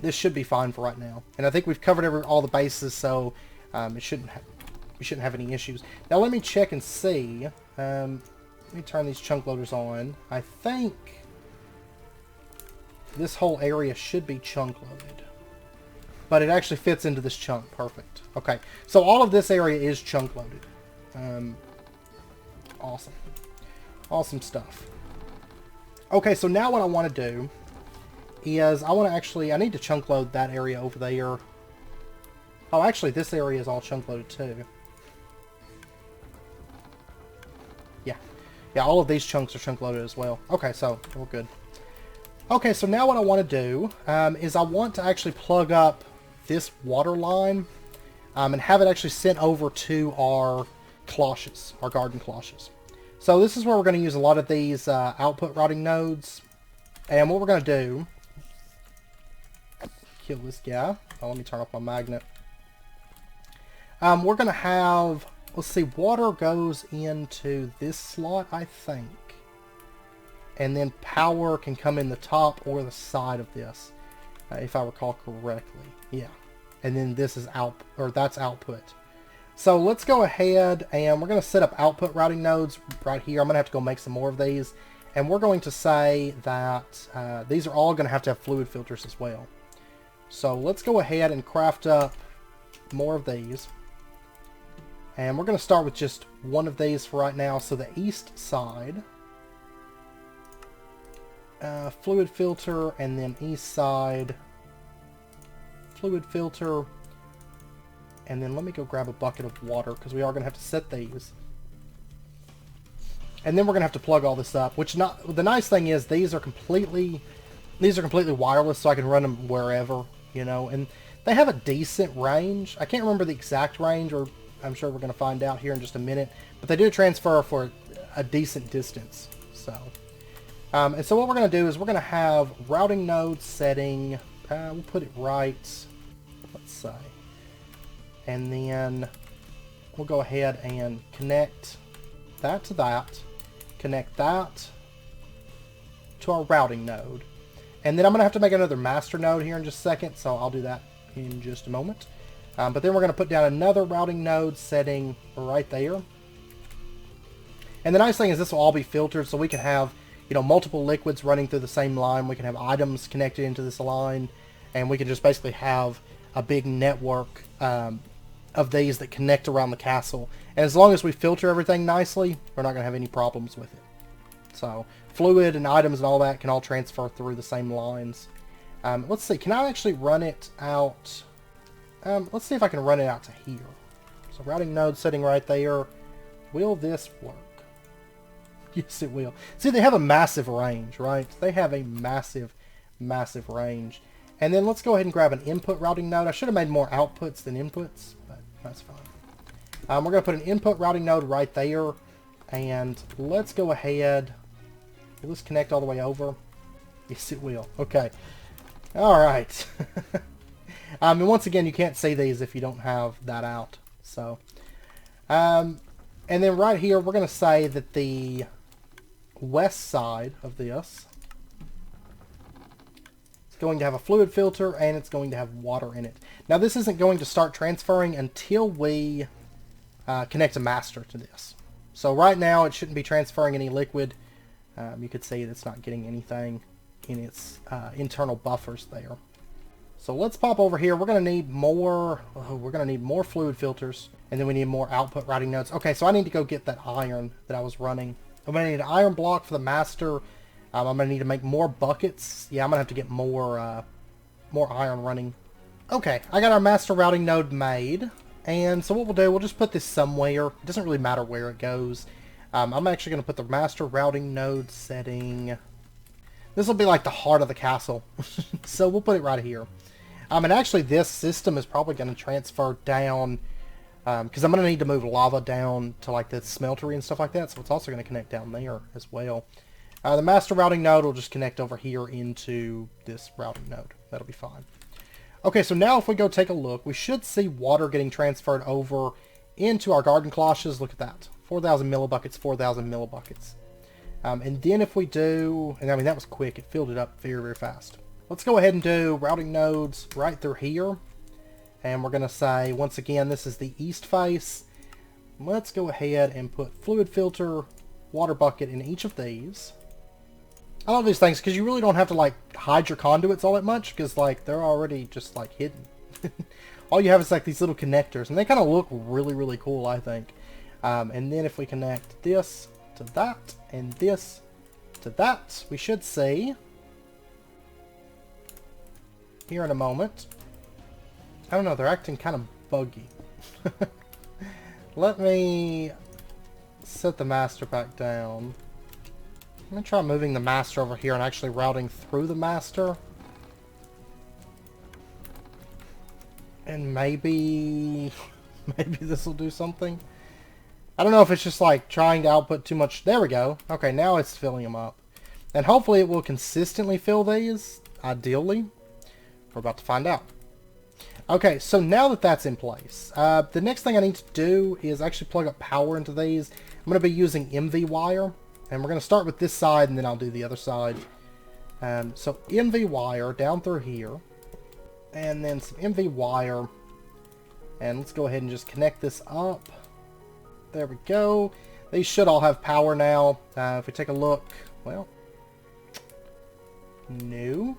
this should be fine for right now. And I think we've covered all the bases, so we shouldn't have any issues. Now let me check and see. Let me turn these chunk loaders on. I think this whole area should be chunk loaded, but it actually fits into this chunk. Perfect. Okay, so all of this area is chunk loaded. Awesome stuff. Okay, so now what I want to do is I need to chunk load that area over there. Oh, actually, this area is all chunk loaded too. Yeah, all of these chunks are chunk loaded as well. Okay, so we're good. Okay, so now what I want to do is I want to actually plug up this water line and have it actually sent over to our cloches, our garden cloches. So this is where we're going to use a lot of these output routing nodes. And what we're going to do, kill this guy. Oh, let me turn off my magnet. We're going to have, let's see, water goes into this slot, I think. And then power can come in the top or the side of this, if I recall correctly. Yeah. And then this is that's output. So let's go ahead and we're going to set up output routing nodes right here. I'm going to have to go make some more of these. And we're going to say that these are all going to have fluid filters as well. So let's go ahead and craft up more of these. And we're going to start with just one of these for right now. So the east side, fluid filter, and then east side, fluid filter. And then let me go grab a bucket of water, because we are going to have to set these. And then we're going to have to plug all this up, the nice thing is these are completely wireless, so I can run them wherever, you know, and they have a decent range. I can't remember the exact range, or I'm sure we're going to find out here in just a minute, but they do transfer for a decent distance. So, and so what we're going to do is we're going to have routing node setting, we'll put it right, let's say, and then we'll go ahead and connect that to that, connect that to our routing node, and then I'm going to have to make another master node here in just a second, so I'll do that in just a moment. But then we're going to put down another routing node setting right there. And the nice thing is this will all be filtered, so we can have, you know, multiple liquids running through the same line. We can have items connected into this line, and we can just basically have a big network of these that connect around the castle. And as long as we filter everything nicely, we're not going to have any problems with it. So fluid and items and all that can all transfer through the same lines. Let's see, can I actually run it out? Let's see if I can run it out to here. So routing node setting right there. Will this work? Yes, it will. See, they have a massive range, right? They have a massive range. And then let's go ahead and grab an input routing node. I should have made more outputs than inputs, but that's fine. We're going to put an input routing node right there. And let's go ahead. Will this connect all the way over? Yes, it will. Okay. All right. And once again, you can't see these if you don't have that out. So, and then right here, we're going to say that the west side of this is going to have a fluid filter and it's going to have water in it. Now, this isn't going to start transferring until we connect a master to this. So right now, it shouldn't be transferring any liquid. You could see it's not getting anything in its internal buffers there. So let's pop over here. We're going to need more. Oh, we're going to need more fluid filters, and then we need more output routing nodes. Okay, so I need to go get that iron that I was running. I'm going to need an iron block for the master. I'm going to need to make more buckets. Yeah, I'm going to have to get more iron running. Okay, I got our master routing node made. And so what we'll do, we'll just put this somewhere. It doesn't really matter where it goes. I'm actually going to put the master routing node setting. This will be like the heart of the castle. So we'll put it right here. And actually this system is probably going to transfer down, because I'm going to need to move lava down to like the smeltery and stuff like that. So it's also going to connect down there as well. The master routing node will just connect over here into this routing node. That'll be fine. Okay, so now if we go take a look, we should see water getting transferred over into our garden cloches. Look at that. 4,000 millibuckets, 4,000 millibuckets. And then if we do, and I mean that was quick, it filled it up very, very fast. Let's go ahead and do routing nodes right through here. And we're going to say, once again, this is the east face. Let's go ahead and put fluid filter, water bucket in each of these. I love these things because you really don't have to like hide your conduits all that much, because like they're already just like hidden. All you have is like these little connectors, and they kind of look really, really cool, I think. And then if we connect this to that and this to that, we should see here in a moment. I don't know, they're acting kind of buggy. Let me set the master back down. I'm going to try moving the master over here and actually routing through the master. And maybe this will do something. I don't know if it's just like trying to output too much. There we go. Okay, now it's filling them up. And hopefully it will consistently fill these, ideally. We're about to find out. Okay, so now that that's in place, the next thing I need to do is actually plug up power into these. I'm going to be using MV wire. And we're going to start with this side, and then I'll do the other side. So MV wire down through here. And then some MV wire. And let's go ahead and just connect this up. There we go. These should all have power now. If we take a look, well, no.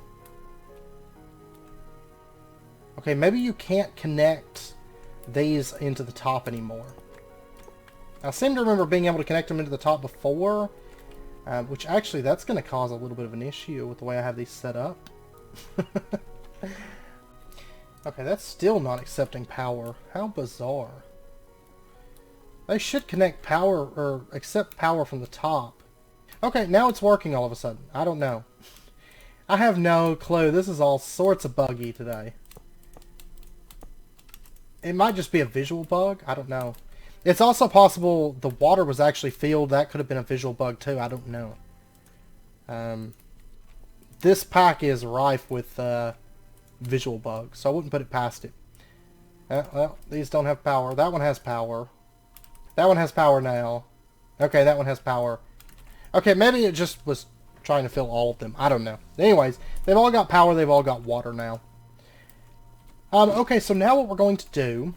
Okay, maybe you can't connect these into the top anymore. I seem to remember being able to connect them into the top before, which actually that's going to cause a little bit of an issue with the way I have these set up. Okay, that's still not accepting power. How bizarre. They should connect power, or accept power from the top. Okay, now it's working all of a sudden. I don't know. I have no clue. This is all sorts of buggy today. It might just be a visual bug. I don't know. It's also possible the water was actually filled. That could have been a visual bug too. I don't know. This pack is rife with visual bugs, so I wouldn't put it past it. Well, these don't have power. That one has power. That one has power now. Okay, that one has power. Okay, maybe it just was trying to fill all of them. I don't know. Anyways, they've all got power. They've all got water now. Okay, so now what we're going to do,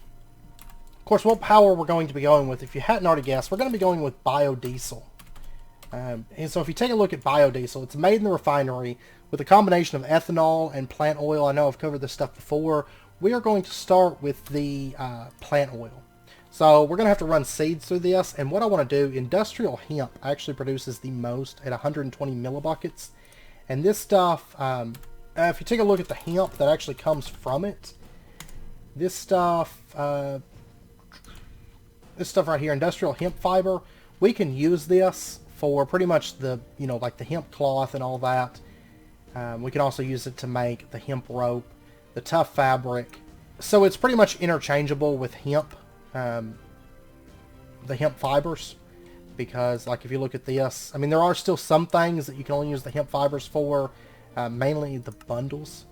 of course, what power we're going to be going with, if you hadn't already guessed, we're going to be going with biodiesel. And so if you take a look at biodiesel, it's made in the refinery with a combination of ethanol and plant oil. I know I've covered this stuff before. We are going to start with the plant oil. So we're going to have to run seeds through this, and what I want to do, industrial hemp actually produces the most at 120 millibuckets. And this stuff, if you take a look at the hemp that actually comes from it, this stuff right here, industrial hemp fiber, we can use this for pretty much the, you know, like the hemp cloth and all that. We can also use it to make the hemp rope, the tough fabric. So it's pretty much interchangeable with hemp, the hemp fibers, because like if you look at this, I mean, there are still some things that you can only use the hemp fibers for, mainly the bundles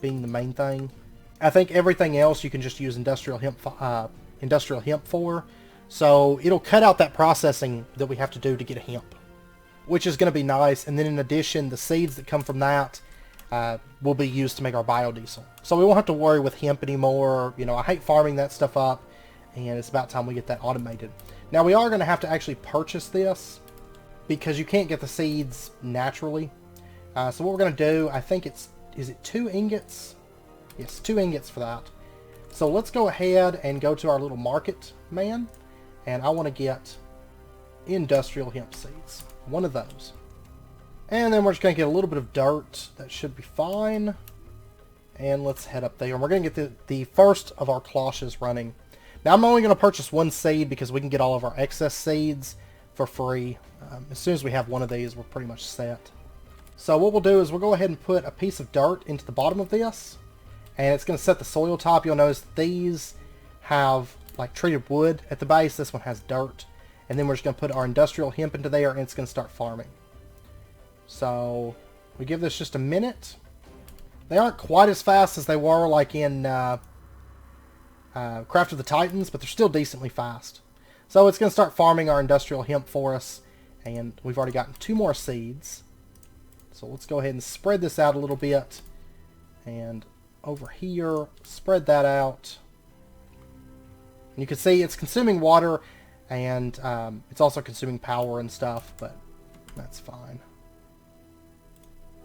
being the main thing. I think everything else you can just use industrial hemp for. So it'll cut out that processing that we have to do to get a hemp, which is going to be nice. And then in addition, the seeds that come from that will be used to make our biodiesel. So we won't have to worry with hemp anymore. You know, I hate farming that stuff up, and it's about time we get that automated. Now we are going to have to actually purchase this because you can't get the seeds naturally. So what we're going to do, I think is it 2 ingots? Yes, 2 ingots for that. So let's go ahead and go to our little market man. And I want to get industrial hemp seeds. 1 of those. And then we're just going to get a little bit of dirt. That should be fine. And let's head up there. And we're going to get the first of our cloches running. Now I'm only going to purchase 1 seed because we can get all of our excess seeds for free. As soon as we have 1 of these, we're pretty much set. So what we'll do is we'll go ahead and put a piece of dirt into the bottom of this. And it's going to set the soil type. You'll notice these have like treated wood at the base. This one has dirt. And then we're just going to put our industrial hemp into there and it's going to start farming. So we give this just a minute. They aren't quite as fast as they were like in Craft of the Titans, but they're still decently fast. So it's going to start farming our industrial hemp for us. And we've already gotten 2 more seeds. So let's go ahead and spread this out a little bit. And over here, spread that out. And you can see it's consuming water, and it's also consuming power and stuff, but that's fine.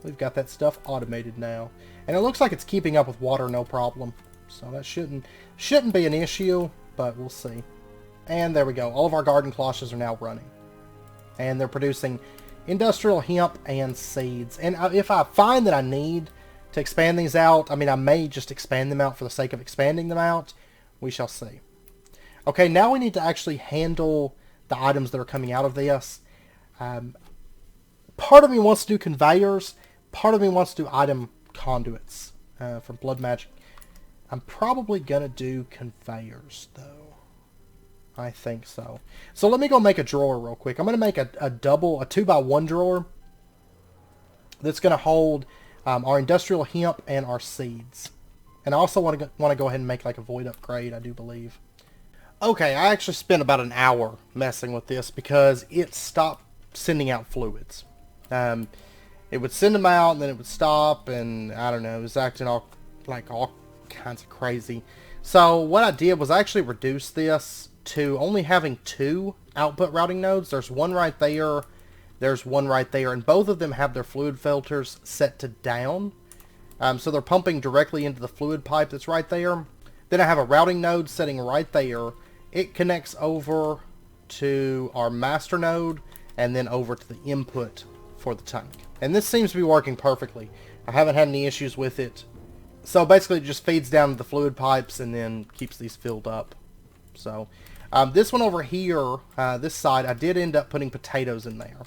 We've got that stuff automated now. And it looks like it's keeping up with water no problem. So that shouldn't be an issue, but we'll see. And there we go. All of our garden cloches are now running. And they're producing industrial hemp and seeds. And if I find that I need to expand these out, I mean, I may just expand them out for the sake of expanding them out. We shall see. Okay, now we need to actually handle the items that are coming out of this. Part of me wants to do conveyors. Part of me wants to do item conduits for blood magic. I'm probably going to do conveyors, though. I think so. So let me go make a drawer real quick. I'm going to make a 2x1 drawer that's going to hold our industrial hemp and our seeds. And I also want to go ahead and make like a void upgrade, I do believe. Okay, I actually spent about an hour messing with this because it stopped sending out fluids. It would send them out and then it would stop, and I don't know, it was acting all kinds of crazy. So what I did was I actually reduced this to only having 2 output routing nodes. There's one right there, there's one right there, and both of them have their fluid filters set to down. So they're pumping directly into the fluid pipe that's right there. Then I have a routing node sitting right there. It connects over to our master node and then over to the input for the tank. And this seems to be working perfectly. I haven't had any issues with it. So basically it just feeds down to the fluid pipes and then keeps these filled up. So this one over here, this side, I did end up putting potatoes in there.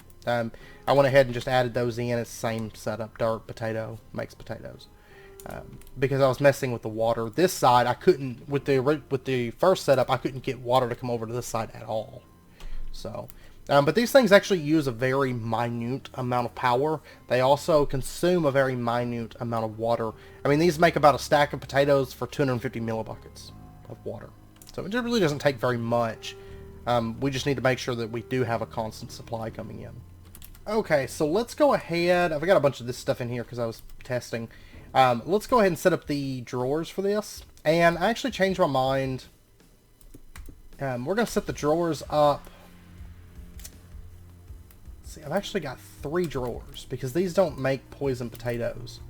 I went ahead and just added those in. It's the same setup. Dirt, potato, makes potatoes. Because I was messing with the water. This side, I couldn't, with the first setup, I couldn't get water to come over to this side at all. So, but these things actually use a very minute amount of power. They also consume a very minute amount of water. I mean, these make about a stack of potatoes for 250 millibuckets of water. So it really doesn't take very much. We just need to make sure that we do have a constant supply coming in. Okay, so let's go ahead. I've got a bunch of this stuff in here because I was testing. Let's go ahead and set up the drawers for this. And I actually changed my mind. We're going to set the drawers up. Let's see, I've actually got 3 drawers because these don't make poison potatoes.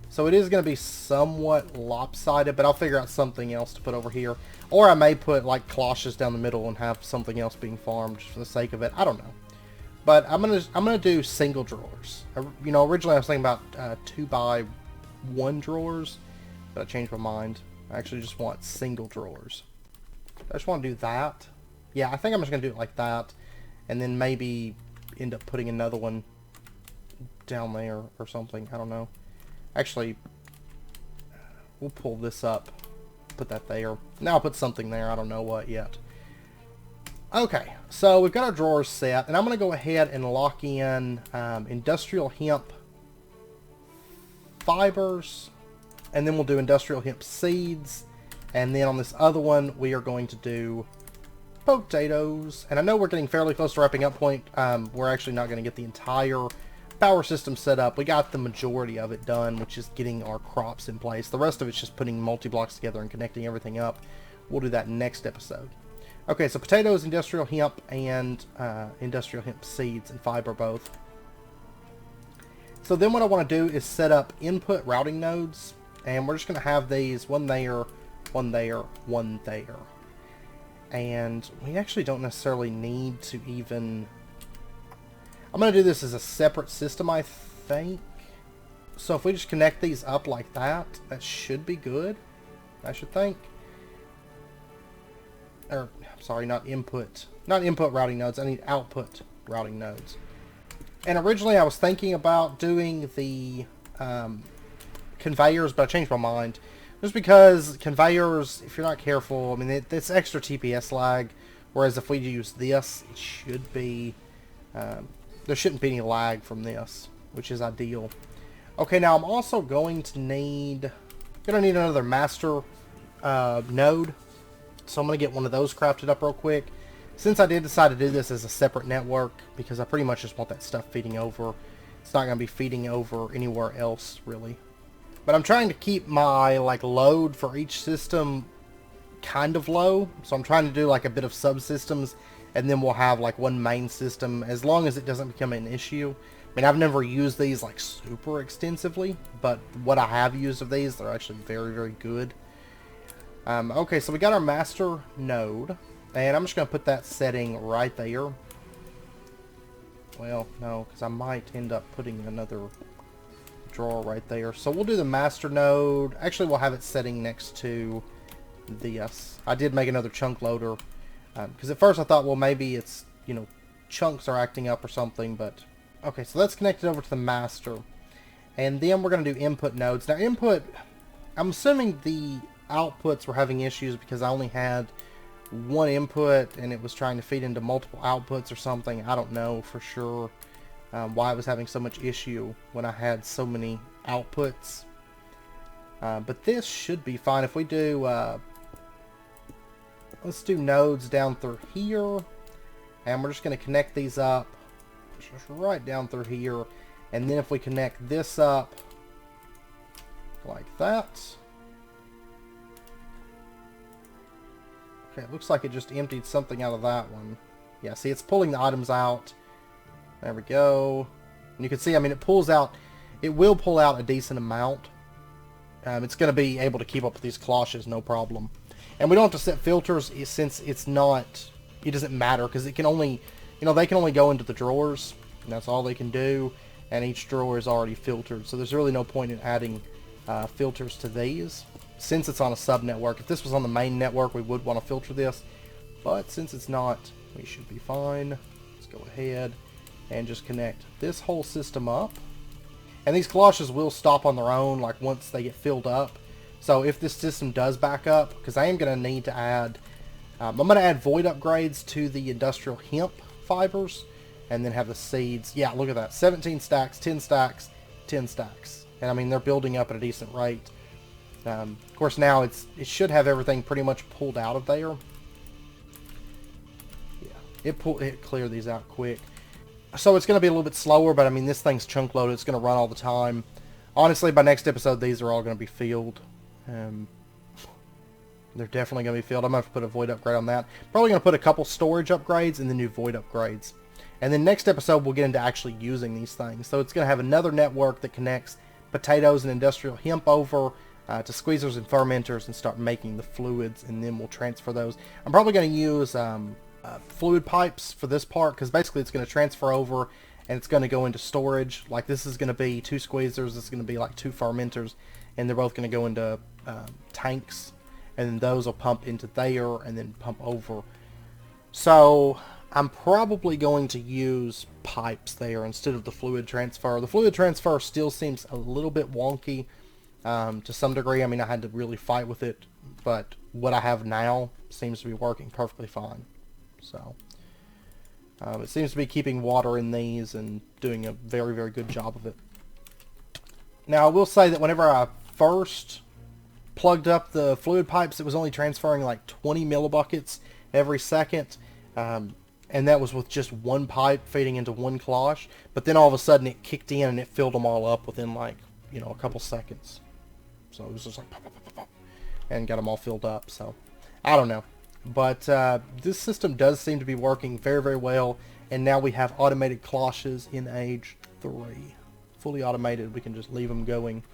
So it is going to be somewhat lopsided, but I'll figure out something else to put over here. Or I may put like cloches down the middle and have something else being farmed just for the sake of it. I don't know. But I'm gonna do single drawers. You know, originally I was thinking about 2x1 drawers, but I changed my mind. I actually just want single drawers. I just want to do that. Yeah, I think I'm just gonna do it like that, and then maybe end up putting another one down there or something. I don't know. Actually, we'll pull this up, put that there. Now I'll put something there. I don't know what yet. Okay, so we've got our drawers set, and I'm going to go ahead and lock in industrial hemp fibers, and then we'll do industrial hemp seeds, and then on this other one we are going to do potatoes. And I know we're getting fairly close to wrapping up point. We're actually not going to get the entire power system set up. We got the majority of it done, which is getting our crops in place. The rest of it's just putting multi-blocks together and connecting everything up. We'll do that next episode. Okay, so potatoes, industrial hemp, and industrial hemp seeds and fiber both. So then what I want to do is set up input routing nodes And we're just going to have these one there, one there, one there. And we actually don't necessarily need to even... I'm going to do this as a separate system, I think. So if we just connect these up like that, that should be good, I should think. Or, sorry, not input routing nodes, I need output routing nodes. And originally I was thinking about doing the conveyors, but I changed my mind. Just because conveyors, if you're not careful, I mean, it's extra TPS lag, whereas if we use this, it should be, there shouldn't be any lag from this, which is ideal. Okay, now I'm also going to need another master node, so I'm going to get one of those crafted up real quick. Since I did decide to do this as a separate network, because I pretty much just want that stuff feeding over, it's not going to be feeding over anywhere else, really. But I'm trying to keep my load for each system kind of low. So I'm trying to do a bit of subsystems, and then we'll have one main system, as long as it doesn't become an issue. I mean, I've never used these super extensively, but what I have used of these, they're actually very, very good. Okay, so we got our master node, and I'm just going to put that setting right there. Well, no, because I might end up putting another drawer right there. So we'll do the master node. Actually, we'll have it setting next to this. I did make another chunk loader, because at first I thought, well, maybe it's, chunks are acting up or something, but... Okay, so that's connected over to the master. And then we're going to do input nodes. Now, input, I'm assuming the outputs were having issues because I only had one input and it was trying to feed into multiple outputs or something. I don't know for sure why it was having so much issue when I had so many outputs. But this should be fine. If we do, let's do nodes down through here. And we're just going to connect these up just right down through here. And then if we connect this up like that. Okay, it looks like it just emptied something out of that one. Yeah, see, it's pulling the items out. There we go. And you can see, I mean, it pulls out, it will pull out a decent amount. It's going to be able to keep up with these cloches, no problem. And we don't have to set filters since it's not, it doesn't matter, because it can only, they can only go into the drawers, and that's all they can do, and each drawer is already filtered, so there's really no point in adding filters to these, since it's on a sub-network. If this was on the main network, we would want to filter this, but since it's not, we should be fine. Let's go ahead and just connect this whole system up, and these cloches will stop on their own, once they get filled up. So if this system does back up, because I am going to need to add, I'm going to add void upgrades to the industrial hemp fibers, and then have the seeds. Yeah, look at that. 17 stacks, 10 stacks, 10 stacks. And I mean, they're building up at a decent rate. Of course, now it should have everything pretty much pulled out of there. Yeah, it cleared these out quick. So it's going to be a little bit slower, but I mean, this thing's chunk loaded. It's going to run all the time. Honestly, by next episode, these are all going to be filled. They're definitely going to be filled. I'm going to have to put a void upgrade on that. Probably going to put a couple storage upgrades and then do void upgrades. And then next episode, we'll get into actually using these things. So it's going to have another network that connects potatoes and industrial hemp over to squeezers and fermenters and start making the fluids, and then we'll transfer those. I'm probably going to use fluid pipes for this part, because basically it's going to transfer over and it's going to go into storage. Like, this is going to be 2 squeezers, this is going to be like 2 fermenters, and they're both going to go into tanks, and then those will pump into Thayer and then pump over. So I'm probably going to use pipes there instead of the fluid transfer. The fluid transfer still seems a little bit wonky to some degree. I mean, I had to really fight with it, but what I have now seems to be working perfectly fine. So it seems to be keeping water in these and doing a very, very good job of it. Now, I will say that whenever I first plugged up the fluid pipes, it was only transferring like 20 millibuckets every second. And that was with just one pipe feeding into one cloche. But then all of a sudden it kicked in and it filled them all up within like, you know, a couple seconds. So it was just like pop, pop, pop, pop, and got them all filled up. So I don't know. But this system does seem to be working very, very well. And now we have automated cloches in age 3. Fully automated. We can just leave them going.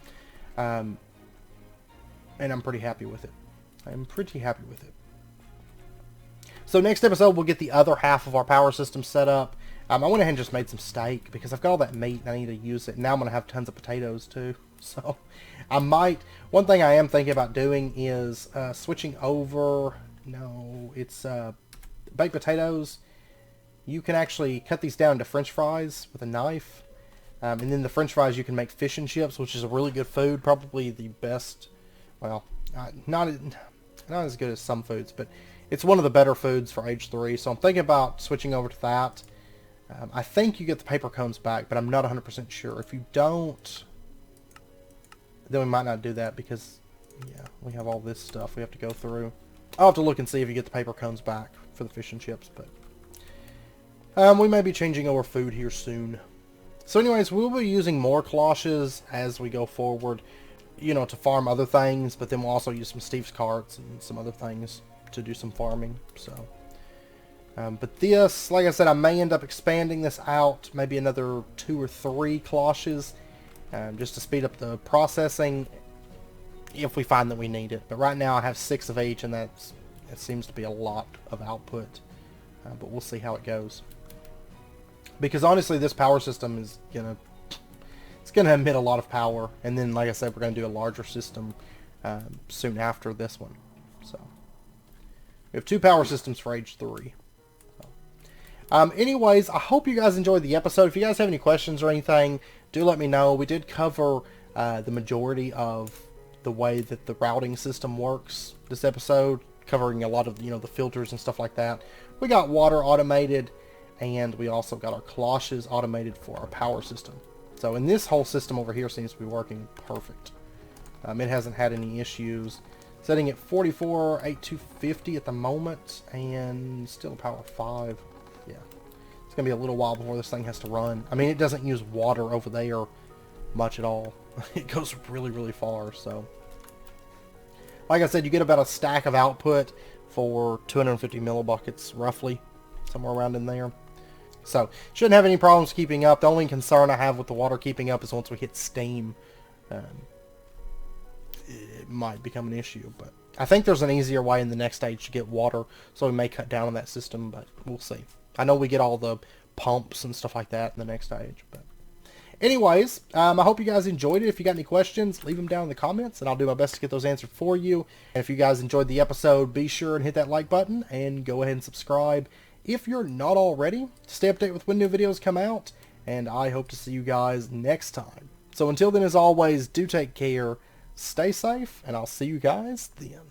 and I'm pretty happy with it. I'm pretty happy with it. So next episode, we'll get the other half of our power system set up. I went ahead and just made some steak because I've got all that meat and I need to use it. Now I'm going to have tons of potatoes too. So I might, one thing I am thinking about doing is switching over, no, it's baked potatoes. You can actually cut these down to French fries with a knife. And then the French fries you can make fish and chips, which is a really good food. Probably the best, well, not as good as some foods, but it's one of the better foods for age 3. So I'm thinking about switching over to that. I think you get the paper cones back, but I'm not 100% sure. If you don't, then we might not do that because, yeah, we have all this stuff we have to go through. I'll have to look and see if you get the paper cones back for the fish and chips, but we may be changing over food here soon. So anyways, we'll be using more cloches as we go forward, you know, to farm other things, but then we'll also use some Steve's carts and some other things to do some farming, so... but this, like I said, I may end up expanding this out, maybe another 2 or 3 cloches, just to speed up the processing if we find that we need it. But right now I have 6 of each, and that seems to be a lot of output, but we'll see how it goes. Because honestly, this power system is gonna emit a lot of power, and then, like I said, we're gonna do a larger system soon after this one. So we have 2 power systems for age 3. Anyways, I hope you guys enjoyed the episode. If you guys have any questions or anything, do let me know. We did cover the majority of the way that the routing system works this episode, covering a lot of, you know, the filters and stuff like that. We got water automated, and we also got our cloches automated for our power system. So, and this whole system over here seems to be working perfect. It hasn't had any issues. Setting at 44,8250 at the moment, and still power 5. Yeah, it's going to be a little while before this thing has to run. I mean, it doesn't use water over there much at all. It goes really, really far, so... Like I said, you get about a stack of output for 250 millibuckets, roughly. Somewhere around in there. So, shouldn't have any problems keeping up. The only concern I have with the water keeping up is once we hit steam. It might become an issue, but... I think there's an easier way in the next stage to get water, so we may cut down on that system, but we'll see. I know we get all the pumps and stuff like that in the next stage, but anyways, I hope you guys enjoyed it. If you got any questions, leave them down in the comments, and I'll do my best to get those answered for you. And if you guys enjoyed the episode, be sure and hit that like button, and go ahead and subscribe if you're not already, to stay updated with when new videos come out, and I hope to see you guys next time. So until then, as always, do take care, stay safe, and I'll see you guys then.